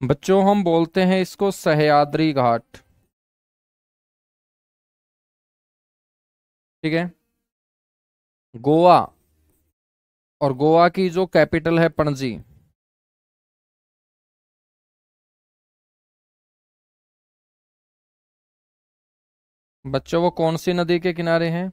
बच्चों हम बोलते हैं इसको सह्याद्री घाट, ठीक है। गोवा, और गोवा की जो कैपिटल है पणजी। बच्चों वो कौन सी नदी के किनारे हैं?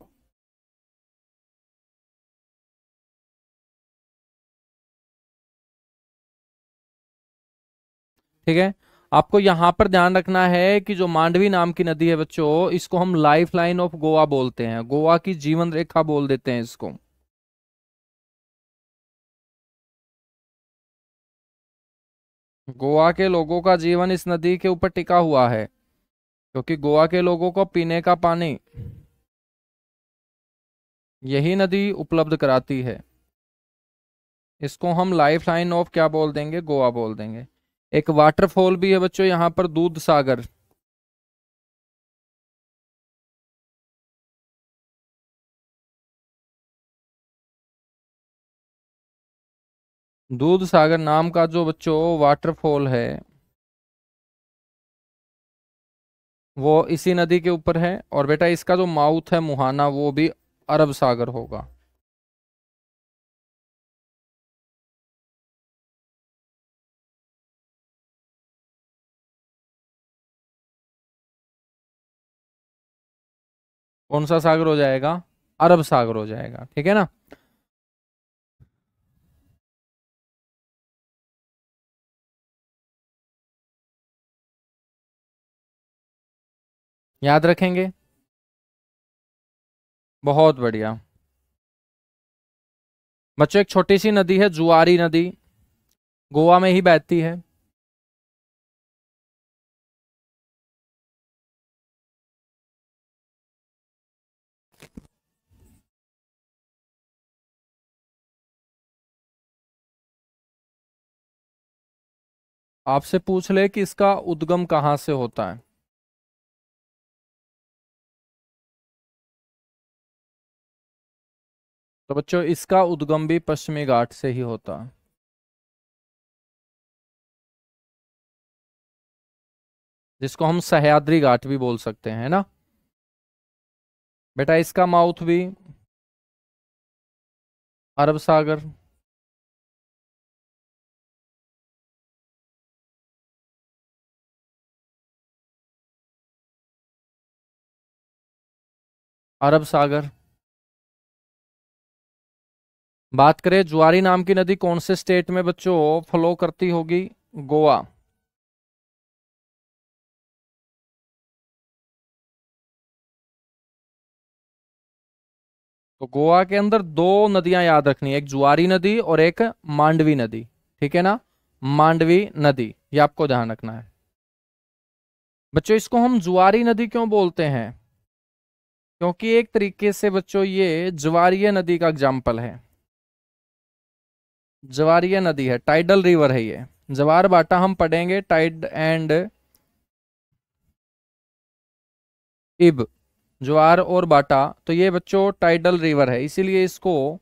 ठीक है। आपको यहां पर ध्यान रखना है कि जो मांडवी नाम की नदी है बच्चों, इसको हम लाइफ लाइन ऑफ गोवा बोलते हैं, गोवा की जीवन रेखा बोल देते हैं इसको। गोवा के लोगों का जीवन इस नदी के ऊपर टिका हुआ है, क्योंकि गोवा के लोगों को पीने का पानी यही नदी उपलब्ध कराती है। इसको हम लाइफ लाइन ऑफ क्या बोल देंगे, गोवा बोल देंगे। एक वाटरफॉल भी है बच्चों यहाँ पर, दूध सागर। दूध सागर नाम का जो बच्चों वाटरफॉल है वो इसी नदी के ऊपर है, और बेटा इसका जो माउथ है मुहाना वो भी अरब सागर होगा। कौन सा सागर हो जाएगा? अरब सागर हो जाएगा, ठीक है ना। याद रखेंगे। बहुत बढ़िया। बच्चों एक छोटी सी नदी है जुआरी नदी, गोवा में ही बहती है। आपसे पूछ ले कि इसका उद्गम कहाँ से होता है, तो बच्चों इसका उद्गम भी पश्चिमी घाट से ही होता है, जिसको हम सह्याद्री घाट भी बोल सकते हैं, है ना। बेटा इसका माउथ भी अरब सागर। अरब सागर। बात करें जुआरी नाम की नदी कौन से स्टेट में बच्चों फ्लो करती होगी? गोवा। तो गोवा के अंदर दो नदियां याद रखनी है, एक जुआरी नदी और एक मांडवी नदी, ठीक है ना। मांडवी नदी, ये आपको ध्यान रखना है। बच्चों इसको हम जुआरी नदी क्यों बोलते हैं? क्योंकि एक तरीके से बच्चों ये ज्वारीय नदी का एग्जाम्पल है। ज्वारीय नदी है, टाइडल रिवर है ये। ज्वार भाटा हम पढ़ेंगे, टाइड एंड इब, ज्वार और बाटा, तो ये बच्चों टाइडल रिवर है, इसीलिए इसको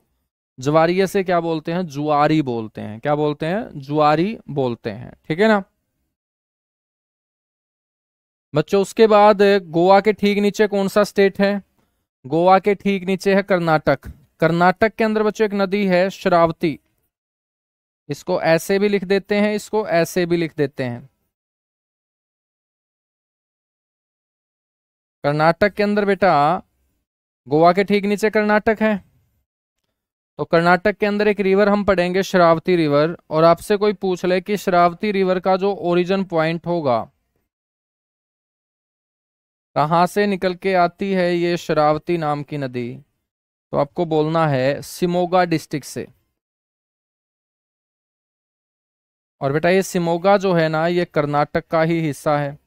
ज्वारीय से क्या बोलते हैं, जुआरी बोलते हैं। क्या बोलते हैं, जुआरी बोलते हैं। ठीक है ना बच्चों। उसके बाद गोवा के ठीक नीचे कौन सा स्टेट है, गोवा के ठीक नीचे है कर्नाटक। कर्नाटक के अंदर बच्चों एक नदी है श्रावती। इसको ऐसे भी लिख देते हैं, इसको ऐसे भी लिख देते हैं। कर्नाटक के अंदर बेटा, गोवा के ठीक नीचे कर्नाटक है, तो कर्नाटक के अंदर एक रिवर हम पढ़ेंगे श्रावती रिवर। और आपसे कोई पूछ ले कि श्रावती रिवर का जो ओरिजिन पॉइंट होगा, कहाँ से निकल के आती है ये श्रावती नाम की नदी, तो आपको बोलना है शिमोगा डिस्ट्रिक्ट से। और बेटा ये शिमोगा जो है ना, ये कर्नाटक का ही हिस्सा है।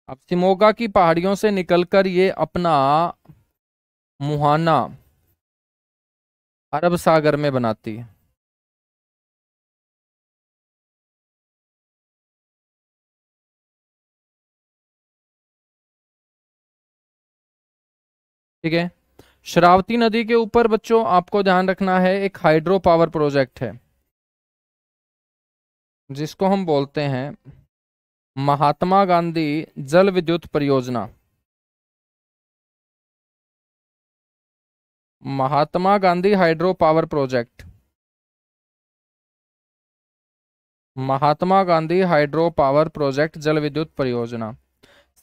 अब शिमोगा की पहाड़ियों से निकलकर ये अपना मुहाना अरब सागर में बनाती है। ठीक है। श्रावती नदी के ऊपर बच्चों आपको ध्यान रखना है, एक हाइड्रो पावर प्रोजेक्ट है, जिसको हम बोलते हैं महात्मा गांधी जल विद्युत परियोजना। Mahatma Gandhi hydro power project, Mahatma Gandhi hydro power project जल विद्युत परियोजना।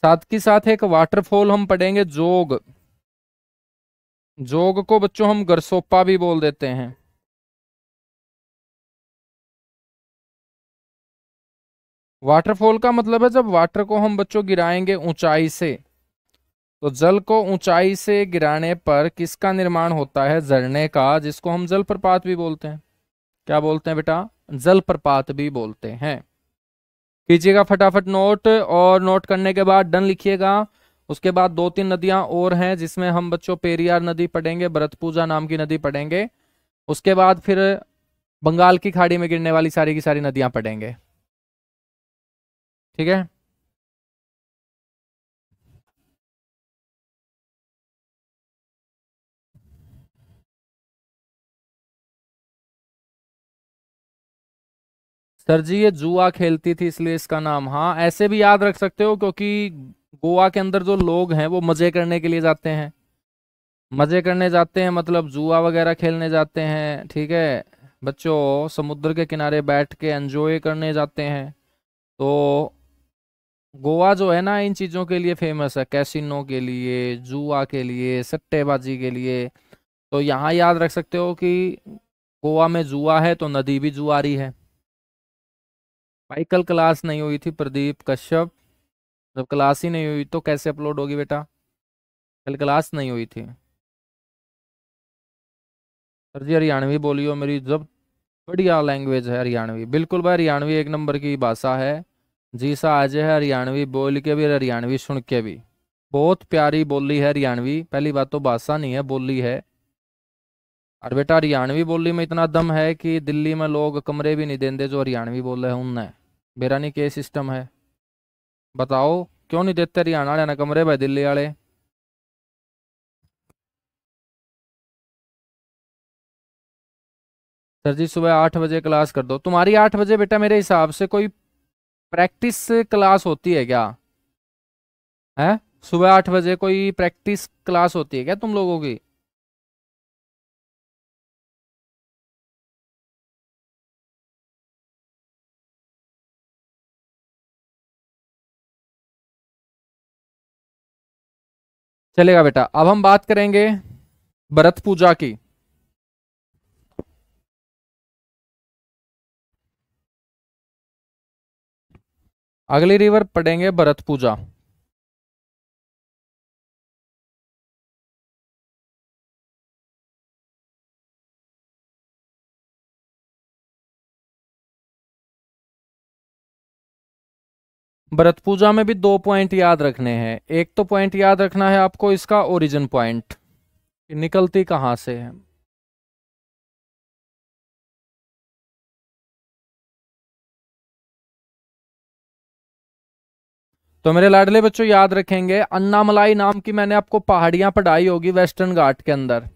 साथ ही साथ एक वाटरफॉल हम पढ़ेंगे, जोग। जोग को बच्चों हम गरसोप्पा भी बोल देते हैं। वाटरफॉल का मतलब है जब वाटर को हम बच्चों गिराएंगे ऊंचाई से, तो जल को ऊंचाई से गिराने पर किसका निर्माण होता है, झरने का, जिसको हम जलप्रपात भी बोलते हैं। क्या बोलते हैं बेटा, जलप्रपात भी बोलते हैं। कीजिएगा फटाफट नोट, और नोट करने के बाद डन लिखिएगा। उसके बाद दो तीन नदियां और हैं, जिसमें हम बच्चों पेरियार नदी पढ़ेंगे, भरतपूजा नाम की नदी पढ़ेंगे। उसके बाद फिर बंगाल की खाड़ी में गिरने वाली सारी की सारी नदियां पढ़ेंगे। ठीक है। सर जी ये जुआ खेलती थी इसलिए इसका नाम, हाँ ऐसे भी याद रख सकते हो, क्योंकि गोवा के अंदर जो लोग हैं वो मजे करने के लिए जाते हैं। मजे करने जाते हैं मतलब जुआ वगैरह खेलने जाते हैं। ठीक है बच्चों, समुद्र के किनारे बैठ के एंजॉय करने जाते हैं। तो गोवा जो है ना, इन चीज़ों के लिए फेमस है, कैसीनो के लिए, जुआ के लिए, सट्टेबाजी के लिए। तो यहाँ याद रख सकते हो कि गोवा में जुआ है तो नदी भी जुआरी है। भाई कल क्लास नहीं हुई थी प्रदीप कश्यप, जब क्लास ही नहीं हुई तो कैसे अपलोड होगी बेटा, कल क्लास नहीं हुई थी। सर जी हरियाणवी बोलियो, मेरी जब बढ़िया लैंग्वेज है हरियाणवी, बिल्कुल भाई हरियाणवी एक नंबर की भाषा है। जी सा आज है हरियाणवी बोल के भी और हरियाणवी सुन के भी, बहुत प्यारी बोली है हरियाणवी। पहली बात तो भाषा नहीं है, बोली है। और बेटा हरियाणवी बोली में इतना दम है कि दिल्ली में लोग कमरे भी नहीं देंगे जो हरियाणवी बोले हैं उनने। मेरा नहीं के सिस्टम है, बताओ क्यों नहीं देते हरियाणा वाले ना कमरे भाई दिल्ली वाले। सर जी सुबह 8 बजे क्लास कर दो, तुम्हारी 8 बजे बेटा मेरे हिसाब से कोई प्रैक्टिस क्लास होती है क्या, है? सुबह 8 बजे कोई प्रैक्टिस क्लास होती है क्या तुम लोगों की? चलेगा बेटा। अब हम बात करेंगे भरत पूजा की। अगली रिवर पढ़ेंगे भरत पूजा। भरत पूजा में भी दो पॉइंट याद रखने हैं। एक तो पॉइंट याद रखना है आपको इसका ओरिजिन पॉइंट, निकलती कहाँ से है। तो मेरे लाडले बच्चों याद रखेंगे, अन्नामलाई नाम की मैंने आपको पहाड़ियां पढ़ाई होगी वेस्टर्न घाट के अंदर,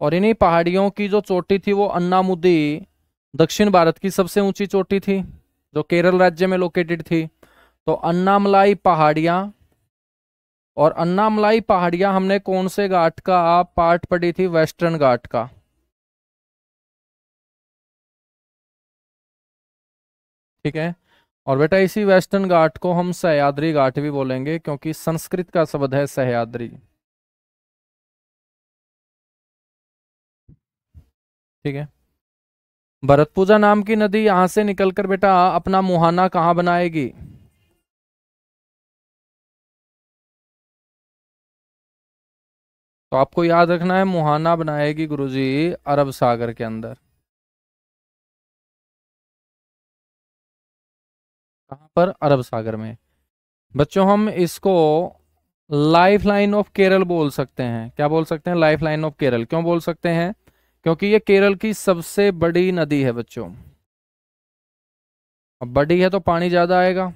और इन्हीं पहाड़ियों की जो चोटी थी वो अन्नामुदी दक्षिण भारत की सबसे ऊंची चोटी थी, जो केरल राज्य में लोकेटेड थी। तो अन्नामलाई पहाड़ियां, और अन्नामलाई पहाड़ियां हमने कौन से घाट का पार्ट पढ़ी थी, वेस्टर्न घाट का। ठीक है। और बेटा इसी वेस्टर्न घाट को हम सह्याद्री घाट भी बोलेंगे, क्योंकि संस्कृत का शब्द है सह्याद्री। ठीक है। भरतपूजा नाम की नदी यहां से निकलकर बेटा अपना मुहाना कहाँ बनाएगी। तो आपको याद रखना है, मुहाना बनाएगी गुरुजी अरब सागर के अंदर। कहाँ पर, अरब सागर में। बच्चों हम इसको लाइफ लाइन ऑफ केरल बोल सकते हैं। क्या बोल सकते हैं, लाइफ लाइन ऑफ केरल। क्यों बोल सकते हैं, क्योंकि ये केरल की सबसे बड़ी नदी है बच्चों। अब बड़ी है तो पानी ज्यादा आएगा।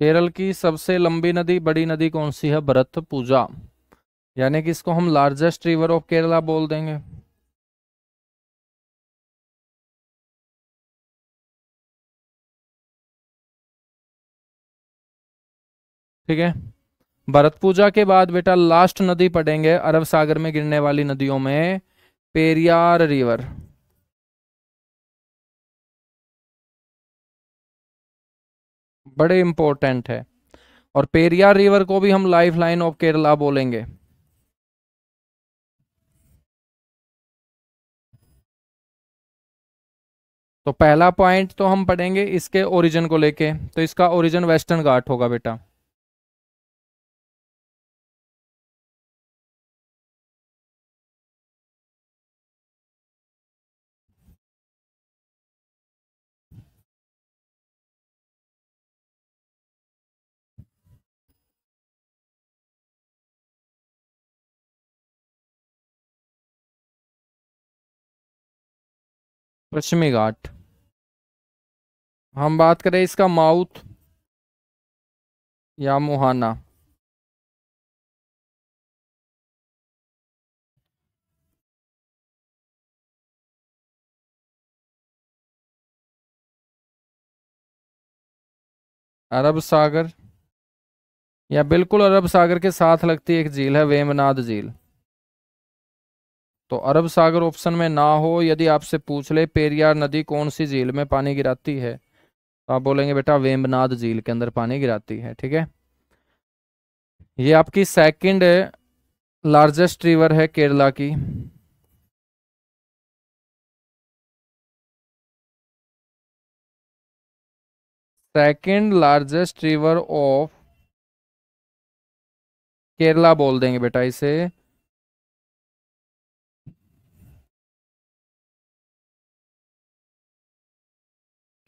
केरल की सबसे लंबी नदी, बड़ी नदी कौन सी है, भरतपुजा। यानी कि इसको हम लार्जेस्ट रिवर ऑफ केरला बोल देंगे। ठीक है। भरतपूजा के बाद बेटा लास्ट नदी पढ़ेंगे अरब सागर में गिरने वाली नदियों में, पेरियार रिवर। बड़े इंपॉर्टेंट है। और पेरियार रिवर को भी हम लाइफ लाइन ऑफ केरला बोलेंगे। तो पहला पॉइंट तो हम पढ़ेंगे इसके ओरिजिन को लेके, तो इसका ओरिजिन वेस्टर्न घाट होगा बेटा। पश्चिमी घाट। हम बात करें इसका माउथ या मुहाना। अरब सागर, या बिल्कुल अरब सागर के साथ लगती एक झील है, वेमनाद झील। तो अरब सागर ऑप्शन में ना हो, यदि आपसे पूछ ले पेरियार नदी कौन सी झील में पानी गिराती है, तो आप बोलेंगे बेटा वेम्बनाद झील के अंदर पानी गिराती है। ठीक है। ये आपकी सेकंड लार्जेस्ट रिवर है केरला की। Second largest river of Kerala बोल देंगे बेटा इसे।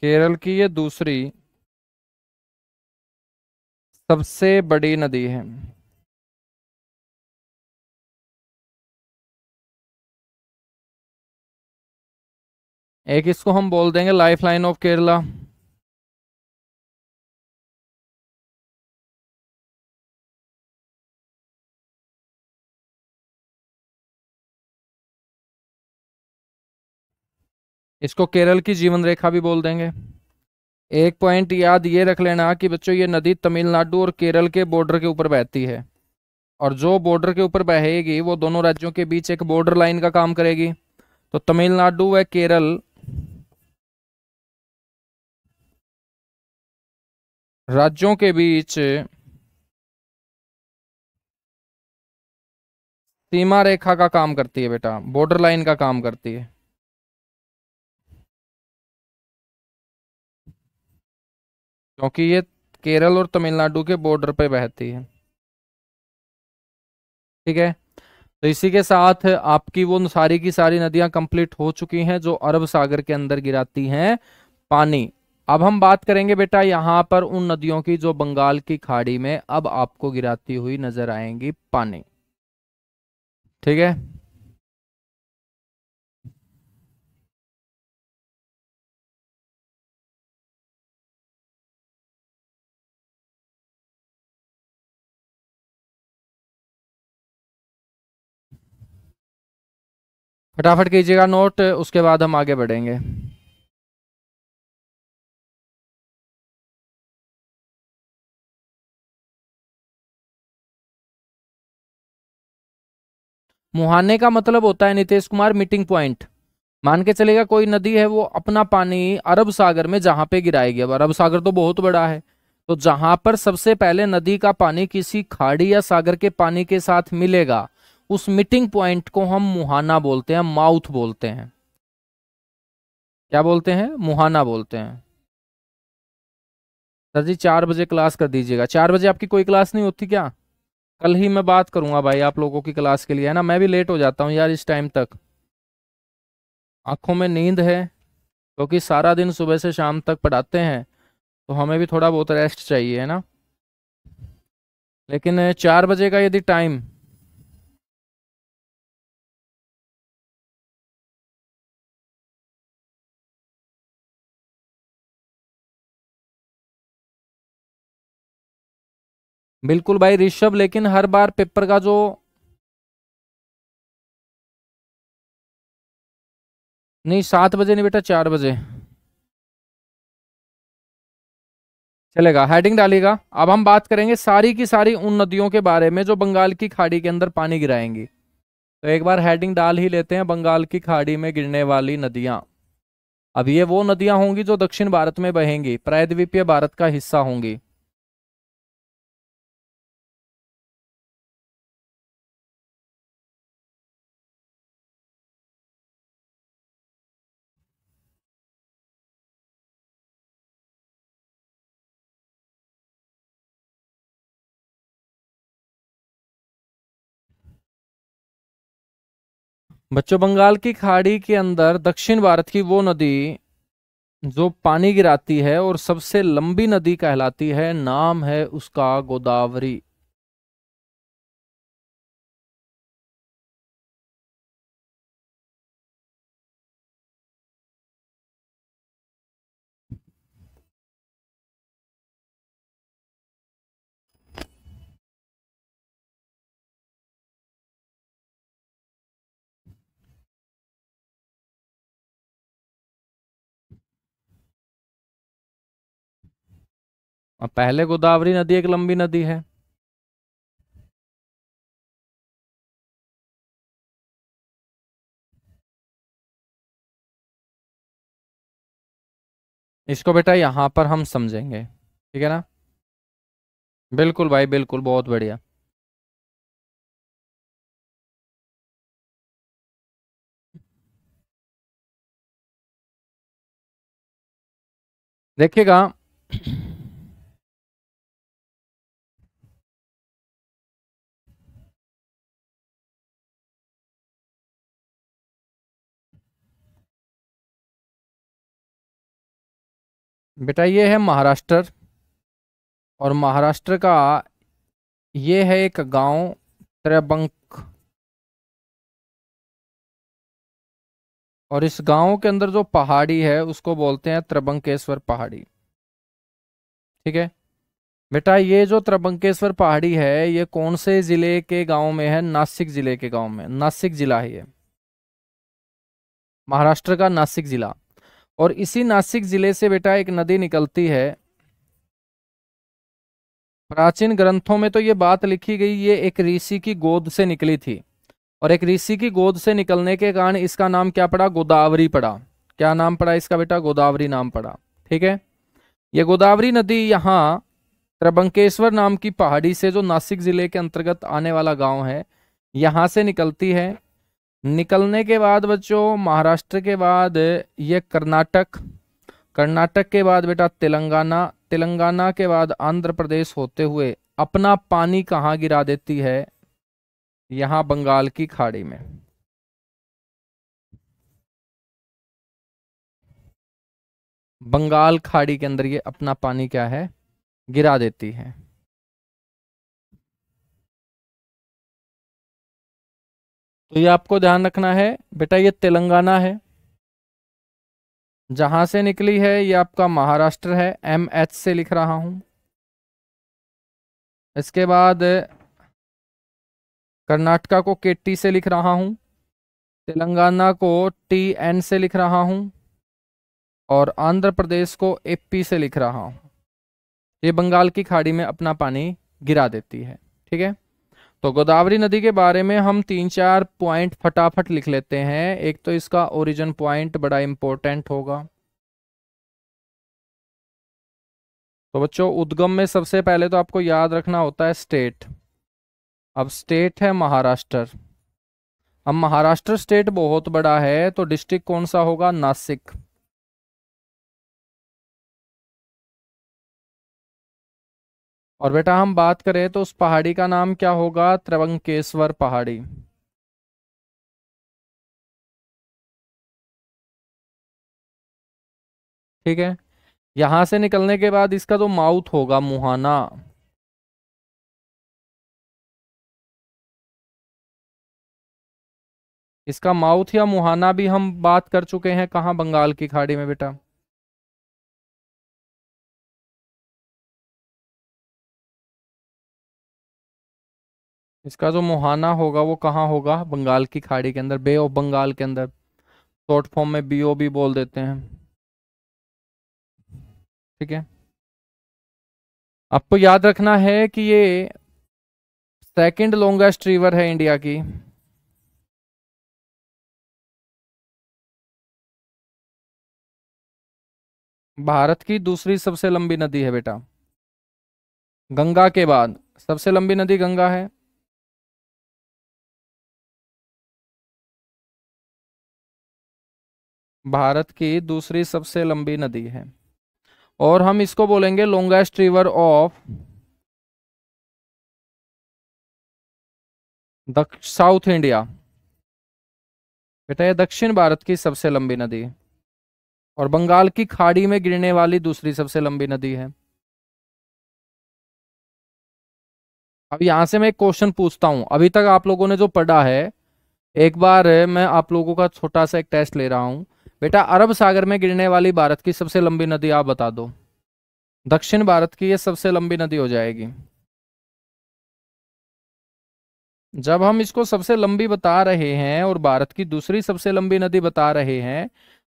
केरल की ये दूसरी सबसे बड़ी नदी है। एक इसको हम बोल देंगे लाइफ लाइन ऑफ केरला। इसको केरल की जीवन रेखा भी बोल देंगे। एक पॉइंट याद ये रख लेना कि बच्चों ये नदी तमिलनाडु और केरल के बॉर्डर के ऊपर बहती है, और जो बॉर्डर के ऊपर बहेगी वो दोनों राज्यों के बीच एक बॉर्डर लाइन का काम करेगी। तो तमिलनाडु व केरल राज्यों के बीच सीमा रेखा का काम करती है बेटा, बॉर्डर लाइन का काम करती है। क्योंकि ये केरल और तमिलनाडु के बॉर्डर पे बहती है। ठीक है। तो इसी के साथ आपकी वो सारी की सारी नदियां कंप्लीट हो चुकी हैं जो अरब सागर के अंदर गिराती हैं पानी। अब हम बात करेंगे बेटा यहां पर उन नदियों की जो बंगाल की खाड़ी में अब आपको गिराती हुई नजर आएंगी पानी। ठीक है। फटाफट कीजिएगा नोट, उसके बाद हम आगे बढ़ेंगे। मुहाने का मतलब होता है नीतीश कुमार मीटिंग पॉइंट। मान के चलेगा कोई नदी है वो अपना पानी अरब सागर में जहां पे गिराएगी, अब अरब सागर तो बहुत बड़ा है, तो जहां पर सबसे पहले नदी का पानी किसी खाड़ी या सागर के पानी के साथ मिलेगा उस मीटिंग पॉइंट को हम मुहाना बोलते हैं, माउथ बोलते हैं। क्या बोलते हैं? मुहाना बोलते हैं। सर जी 4 बजे क्लास कर दीजिएगा। 4 बजे आपकी कोई क्लास नहीं होती क्या? कल ही मैं बात करूंगा भाई आप लोगों की क्लास के लिए, है ना। मैं भी लेट हो जाता हूँ यार इस टाइम तक, आंखों में नींद है, क्योंकि सारा दिन सुबह से शाम तक पढ़ाते हैं, तो हमें भी थोड़ा बहुत रेस्ट चाहिए, है ना। लेकिन 4 बजे का यदि टाइम, बिल्कुल भाई ऋषभ, लेकिन हर बार पेपर का जो, नहीं 7 बजे नहीं बेटा, 4 बजे चलेगा। हेडिंग डालिएगा। अब हम बात करेंगे सारी की सारी उन नदियों के बारे में जो बंगाल की खाड़ी के अंदर पानी गिराएंगी। तो एक बार हेडिंग डाल ही लेते हैं, बंगाल की खाड़ी में गिरने वाली नदियां। अब ये वो नदियां होंगी जो दक्षिण भारत में बहेंगी, प्रायद्वीपीय भारत का हिस्सा होंगी। बच्चों बंगाल की खाड़ी के अंदर दक्षिण भारत की वो नदी जो पानी गिराती है और सबसे लंबी नदी कहलाती है, नाम है उसका गोदावरी। अब पहले गोदावरी नदी एक लंबी नदी है। इसको बेटा यहां पर हम समझेंगे, ठीक है ना। बिल्कुल भाई बिल्कुल, बहुत बढ़िया। देखिएगा बेटा, ये है महाराष्ट्र, और महाराष्ट्र का ये है एक गांव त्रयबंक, और इस गांव के अंदर जो पहाड़ी है उसको बोलते हैं त्रबंकेश्वर पहाड़ी। ठीक है बेटा, ये जो त्रबंकेश्वर पहाड़ी है ये कौन से जिले के गांव में है? नासिक जिले के गांव में, नासिक जिला है ये, महाराष्ट्र का नासिक जिला। और इसी नासिक जिले से बेटा एक नदी निकलती है। प्राचीन ग्रंथों में तो ये बात लिखी गई ये एक ऋषि की गोद से निकली थी, और एक ऋषि की गोद से निकलने के कारण इसका नाम क्या पड़ा? गोदावरी पड़ा। क्या नाम पड़ा इसका बेटा? गोदावरी नाम पड़ा। ठीक है। ये गोदावरी नदी यहाँ त्रबंकेश्वर नाम की पहाड़ी से, जो नासिक जिले के अंतर्गत आने वाला गांव है, यहाँ से निकलती है। निकलने के बाद बच्चों महाराष्ट्र के बाद ये कर्नाटक, कर्नाटक के बाद बेटा तेलंगाना, तेलंगाना के बाद आंध्र प्रदेश होते हुए अपना पानी कहाँ गिरा देती है? यहां बंगाल की खाड़ी में। बंगाल खाड़ी के अंदर ये अपना पानी क्या है, गिरा देती है। तो ये आपको ध्यान रखना है बेटा, ये तेलंगाना है, जहां से निकली है ये आपका महाराष्ट्र है, MH से लिख रहा हूं। इसके बाद कर्नाटका को KT से लिख रहा हूं, तेलंगाना को TN से लिख रहा हूं, और आंध्र प्रदेश को AP से लिख रहा हूं। ये बंगाल की खाड़ी में अपना पानी गिरा देती है। ठीक है, तो गोदावरी नदी के बारे में हम 3-4 पॉइंट फटाफट लिख लेते हैं। एक तो इसका ओरिजिन पॉइंट बड़ा इंपॉर्टेंट होगा। तो बच्चों, उद्गम में सबसे पहले तो आपको याद रखना होता है स्टेट। अब स्टेट है महाराष्ट्र। अब महाराष्ट्र स्टेट बहुत बड़ा है, तो डिस्ट्रिक्ट कौन सा होगा, नासिक। और बेटा हम बात करें तो उस पहाड़ी का नाम क्या होगा, त्रवंकेश्वर पहाड़ी। ठीक है, यहां से निकलने के बाद इसका जो माउथ होगा, मुहाना। इसका माउथ या मुहाना भी हम बात कर चुके हैं, कहाँ, बंगाल की खाड़ी में बेटा। इसका जो मुहाना होगा वो कहाँ होगा, बंगाल की खाड़ी के अंदर, बे ऑफ बंगाल के अंदर। शॉर्ट फॉर्म में BOB बोल देते हैं। ठीक है, आपको याद रखना है कि ये सेकंड लॉन्गेस्ट रिवर है इंडिया की। भारत की दूसरी सबसे लंबी नदी है बेटा, गंगा के बाद सबसे लंबी नदी गंगा है। भारत की दूसरी सबसे लंबी नदी है, और हम इसको बोलेंगे longest river of south India. बेटा ये दक्षिण भारत की सबसे लंबी नदी है, और बंगाल की खाड़ी में गिरने वाली दूसरी सबसे लंबी नदी है। अब यहां से मैं एक क्वेश्चन पूछता हूं, अभी तक आप लोगों ने जो पढ़ा है, एक बार मैं आप लोगों का छोटा सा एक टेस्ट ले रहा हूं। बेटा अरब सागर में गिरने वाली भारत की सबसे लंबी नदी आप बता दो। दक्षिण भारत की ये सबसे लंबी नदी हो जाएगी। जब हम इसको सबसे लंबी बता रहे हैं और भारत की दूसरी सबसे लंबी नदी बता रहे हैं,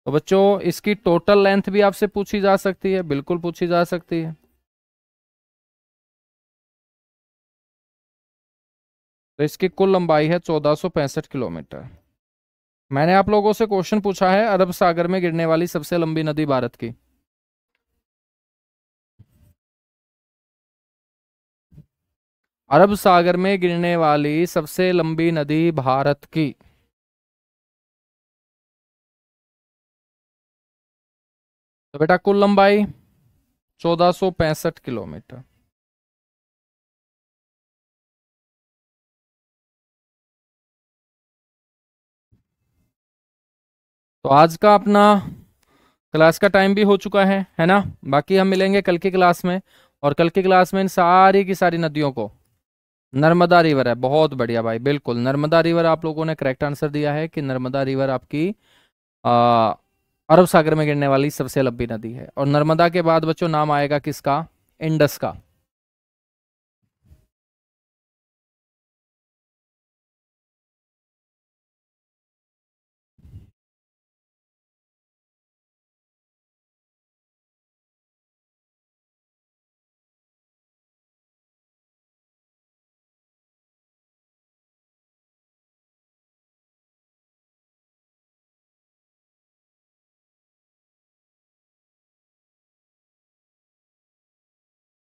तो बच्चों इसकी टोटल लेंथ भी आपसे पूछी जा सकती है, बिल्कुल पूछी जा सकती है। तो इसकी कुल लंबाई है 1465 किलोमीटर। मैंने आप लोगों से क्वेश्चन पूछा है अरब सागर में गिरने वाली सबसे लंबी नदी भारत की। अरब सागर में गिरने वाली सबसे लंबी नदी भारत की। तो बेटा कुल लंबाई 1465 किलोमीटर। तो आज का अपना क्लास का टाइम भी हो चुका है ना। बाकी हम मिलेंगे कल की क्लास में, और कल की क्लास में इन सारी की सारी नदियों को, नर्मदा रिवर है, बहुत बढ़िया भाई, बिल्कुल नर्मदा रिवर आप लोगों ने करेक्ट आंसर दिया है कि नर्मदा रिवर आपकी आ, अरब सागर में गिरने वाली सबसे लंबी नदी है। और नर्मदा के बाद बच्चों नाम आएगा किसका, इंडस का।